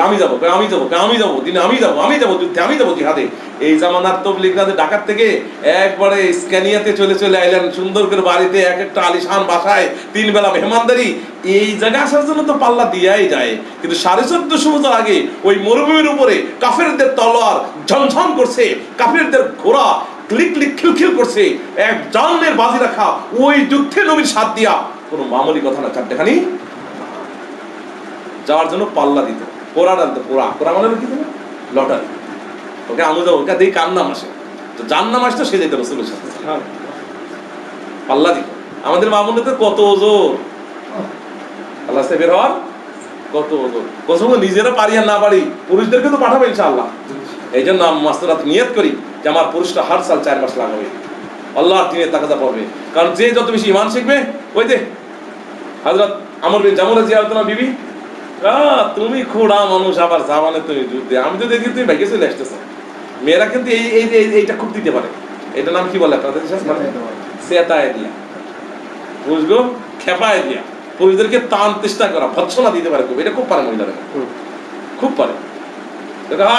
আমি যাবো দিনে আমি যাবো যুদ্ধে, আমি যাবো জিহাদে। এই জামানার তবলিগরা ঢাকার থেকে একবারে স্ক্যানিয়াতে চলে আইলেন, সুন্দর করে বাড়িতে এক একটা আলিশান বাসায় 3 বেলা মেহমানদারি। এই জায়গায় আসার জন্য তো পাল্লা দিয়াই যায়, কিন্তু 1450 বছর আগে ওই মরুভূমির উপরে কাফেরদের তলোয়ার ঝনঝন করছে, কাফেরদের ঘোড়া ক্লিক ক্লিক খিলখিল করছে, এক জানের বাজি রাখা ওই যুদ্ধে নবীর সাথ দিয়া কোনো মামুলি কথা না। চারটেখানি যাওয়ার জন্য পাল্লা দিত, পোড়া ডালতো, পোড়া মানে কি জানো, লটারি। ওকে আমি যাবো, ওকে দেখি কার নাম আসে, তো যার নাম আসতো সে যেত রসুলের সাথে, পাল্লা দিত। আমাদের মামুনিতে কত ওজোর, আল্লাহ সে বের হওয়ার কত ওজোর, কসম নিজেরা পারি আর না পারি, পুরুষদেরকে তো পাঠাবো ইনশাআল্লাহ। এই জন্য মাস্টারাত নিয়ত করি যে আমার পুরুষটা হার সাল 4 মাস লাগাবে, আল্লাহর দিনে তাকাদা পড়বে। কারণ যে যত বেশি ঈমান শিখবে, ওই যে হযরত আমর বিন জামুরা জিয়ারতুল্লাহ বিবি, তুমি খোড়া মানুষ, আবার জামানে তুমি যুদ্ধে, আমি তো দেখি তুমি ভাগ্যে চলে আসতেছো। মেয়েরা কিন্তু এইটা খুব দিতে পারে, এটা নাম কি বলে আপনাদের, সেতায় দিয়া, বুঝলো, খেপায় দিয়া, পুরুষদেরকে টান চেষ্টা করা, ভৎসনা দিতে পারে খুব, এটা খুব পারে মহিলারা, খুব পারে।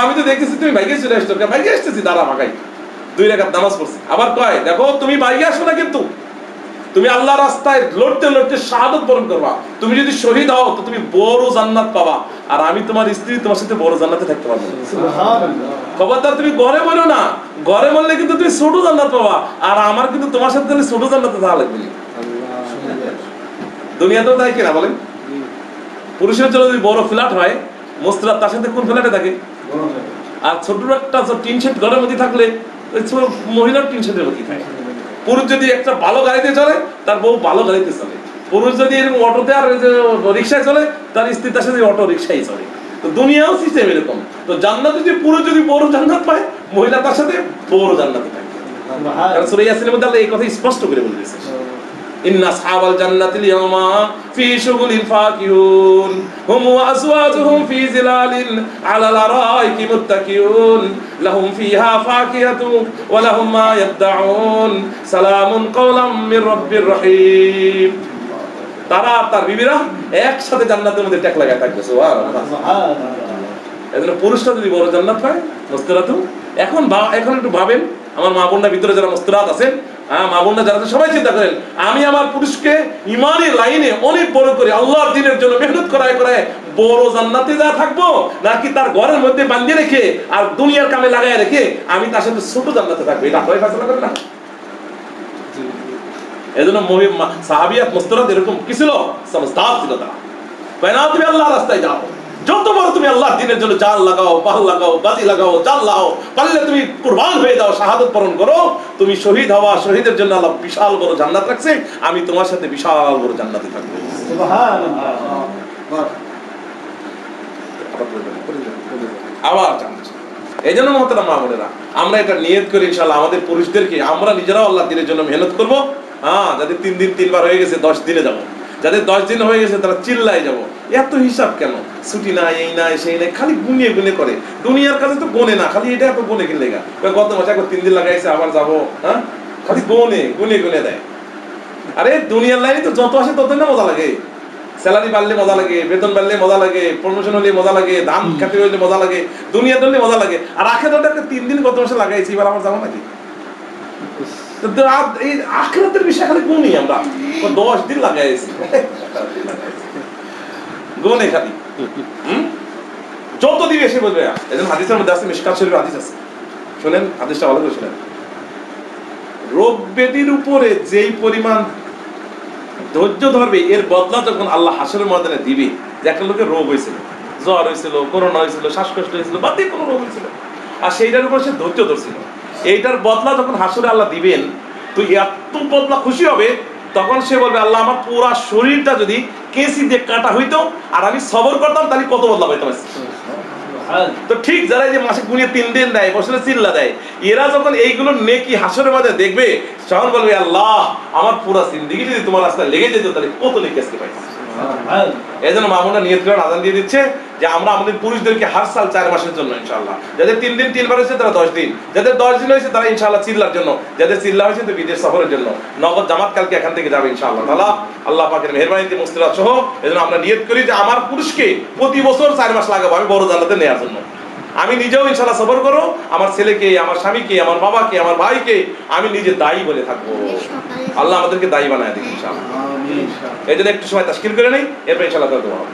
আমি তো দেখতেছি তুমি ভাগ্যে চলে আসছো, ভাগ্যে আসতেছি, দাঁড়া ভাগাই 2 রাকাত নামাজ পড়ছি। আবার কয় দেখো তুমি ভাগ্যে আসো না, কিন্তু তুমি আল্লাহর রাস্তায় লড়তে শাহাদাত বরণ করবা। তুমি যদি শহীদ হও তো তুমি বড় জান্নাত পাবা, আর আমি তোমার স্ত্রী তোমার সাথে বড় জান্নাতে থাকতে পারবো। সুবহানাল্লাহ। খবরদার তুমি ঘরে বলো না, ঘরে বললে কিন্তু তুমি ছোট জান্নাত পাবা, আর আমার কিন্তু তোমার সাথে ছোট জান্নাতে যাওয়া লাগবে না। দুনিয়াতেও তাই কিনা বলেন? পুরুষের জন্য যদি বড় ফ্ল্যাট হয়, মোস্তরাত তার সাথে কোন ফ্ল্যাটে থাকে? আর ছোট একটা টিন শেড ঘরের মধ্যে থাকলে ওই ছোট মহিলার টিন শেডের মধ্যে থাকে। পুরুষ যদি একটা ভালো গাড়িতে চলে, তার বউ ভালো গাড়িতে চলে। পুরুষ যদি এরকম অটোতে আর রিক্সায় চলে, তার স্ত্রী তার সাথে অটো রিক্সায় চলে। তো দুনিয়াও সিস্টেম এরকম। তো জান্নাত যদি পুরুষ যদি বড় জান্নাত পায়, মহিলা তার সাথে বড় জান্নাতে থাকে। কারণ সূরা ইয়াসিনের মধ্যে আল্লাহ এই কথা স্পষ্ট করে বলে দিয়েছে, ইন্না আসহাবাল জান্নাতিল ইয়াওমা ফি শুগুলিন ফাকিহুন হুম ওয়া আজওয়াজুহুম ফি জিলালিন আলাল আরাইকি মুত্তাকিউন লাহুম ফিহা ফাকিহাতু ওয়া লাহুম মা ইয়াদউন সালামুন কাওলাম মির রাব্বির রহিম। তারা তার বিবিরা একসাথে জান্নাতের মধ্যে ট্যাক লাগায় থাকবে। সুবহানাল্লাহ। এজন্য পুরুষরা যদি বড় জান্নাত পায়, মুস্তারাতু, এখন একটু ভাবেন, আমার মা বোনরা ভিতরে যারা মুস্তারাত আছেন, মা বোনরা যারা সবাই চিন্তা করেন, আমি আমার পুরুষকে ইমানের লাইনে অনেক বড় করে আল্লাহর দ্বীনের জন্য মেহনত করায় বড় জান্নাতে যা থাকবো, নাকি তার ঘরের মধ্যে বাঁধিয়ে রেখে আর দুনিয়ার কামে লাগায় রেখে আমি তার সাথে ছোট জান্নাতে থাকবো? এটা আপনারাই ফয়সালা করেন না? এজন্য সাহাবিয়াত মুস্তারাত এরকম কি ছিল, সমঝদার ছিল তারা। না তুমি আল্লাহর রাস্তায় যাও, যত বড় তুমি আল্লাহর দ্বীনের জন্য জান লাগাও, পাল লাগাও, বাজি লাগাও, জান লাগাও, পারলে তুমি কুরবান হয়ে যাও, শাহাদাত বরণ করো, তুমি শহীদ হওয়া, শহীদের জন্য আল্লাহ বিশাল বড় জান্নাত রাখছে, আমি তোমার সাথে বিশাল বড় জান্নাতে থাকবো। সুবহানাল্লাহ। আবার জান্নাত। এইজন্য মহতারাম মা বোনেরা, আমরা এটা নিয়ত করি ইনশাআল্লাহ আমাদের পুরুষদেরকে আমরা নিজেরাও আল্লাহর দ্বীনের জন্য মেহনত করব। যাদের 3 দিন 3 বার হয়ে গেছে 10 দিনে যাব, যাদের 10 দিন হয়ে গেছে তারা চিল্লাই যাব। এত হিসাব কেন? ছুটি নাই, এই নাই, সেই নাই, খালি গুনিয়ে গুনে করে। দুনিয়ার কাছে তো গোনে না, খালি এটা এত গোনে কিনলে গা গত মাসে 3 দিন লাগাইছে, আবার যাবো, খালি গুনে দেয়। আরে দুনিয়ার লাইনে তো যত আসে তত না মজা লাগে। স্যালারি বাড়লে মজা লাগে, বেতন বাড়লে মজা লাগে, প্রমোশন হলে মজা লাগে, ধান খেতে হইলে মজা লাগে, দুনিয়া ধরলে মজা লাগে। আর আখেরাতে 3 দিন গত মাসে লাগাইছি, এবার আমার যাবো নাকি? এই আখিরাতের বিষয় খালি গুনি, আমরা 10 দিন লাগাইছি গুনে খালি। যত দিন এসে বলবে, এজন্য হাদিসের মধ্যে আছে, মিশকাত শরীফের হাদিস আছে, শুনেন হাদিসটা ভালো করে শুনেন। রোগ ব্যাধির উপরে যেই পরিমাণ ধৈর্য ধরবে, এর বদলা যখন আল্লাহ হাসরের ময়দানে দিবে, যে একটা লোকের রোগ হয়েছিল, জ্বর হয়েছিল, করোনা হয়েছিল, শ্বাসকষ্ট হয়েছিল, বাদে কোনো রোগ হয়েছিল, আর সেইটার উপর সে ধৈর্য ধরছিল, এইটার বদলা যখন হাসরে আল্লাহ দিবেন, তো এত বদলা খুশি হবে, তখন সে বলবে আল্লাহ আমার পুরা শরীরটা যদি কেঁচি দিয়ে কাটা হইতো আর আমি সবর করতাম, তাহলে কত বদলা হইতো। তো ঠিক যারা যে মাসে গুনিয়ে 3 দিন দেয়, বছরে চিল্লা দেয়, এরা যখন এইগুলো নেকি হাসরের মধ্যে দেখবে, তখন বলবে আল্লাহ আমার পুরা জিন্দেগি যদি তোমার রাস্তায় লেগে যেত, তাহলে কত নেকি আজকে পাইছি। এই জন্য মামুনা নিয়ত করে আজান দিয়ে দিচ্ছে যে আমরা আমাদের পুরুষদেরকে হার সাল 4 মাসের জন্য ইনশাআল্লাহ, যাদের 3 দিন 3 বার হয়েছে তারা 10 দিন, যাদের 10 দিন হয়েছে তারা ইনশাআল্লাহ চিল্লার জন্য, যাদের চিল্লা হয়েছে তো বিদেশ সফরের জন্য নগদ জামাত কালকে এখান থেকে যাবে ইনশাআল্লাহ তাআলা আল্লাহ পাকের মেহেরবানিতে মুস্তিরাত সহ। এজন্য আমরা নিয়ত করি যে আমার পুরুষকে প্রতি বছর 4 মাস লাগাবো আমি বড় জান্নাতে নেওয়ার জন্য। আমি নিজেও ইনশাআল্লাহ সবর করো, আমার ছেলেকে, আমার স্বামীকে, আমার বাবাকে, আমার ভাইকে আমি নিজে দায়ী বলে থাকবো। আল্লাহ আমাদেরকে দায়ী বানায় দিন ইনশাআল্লাহ। এই জন্য একটু সময় তাশকিল করে নেই, এরপর ইনশাআল্লাহ দোয়া হবে।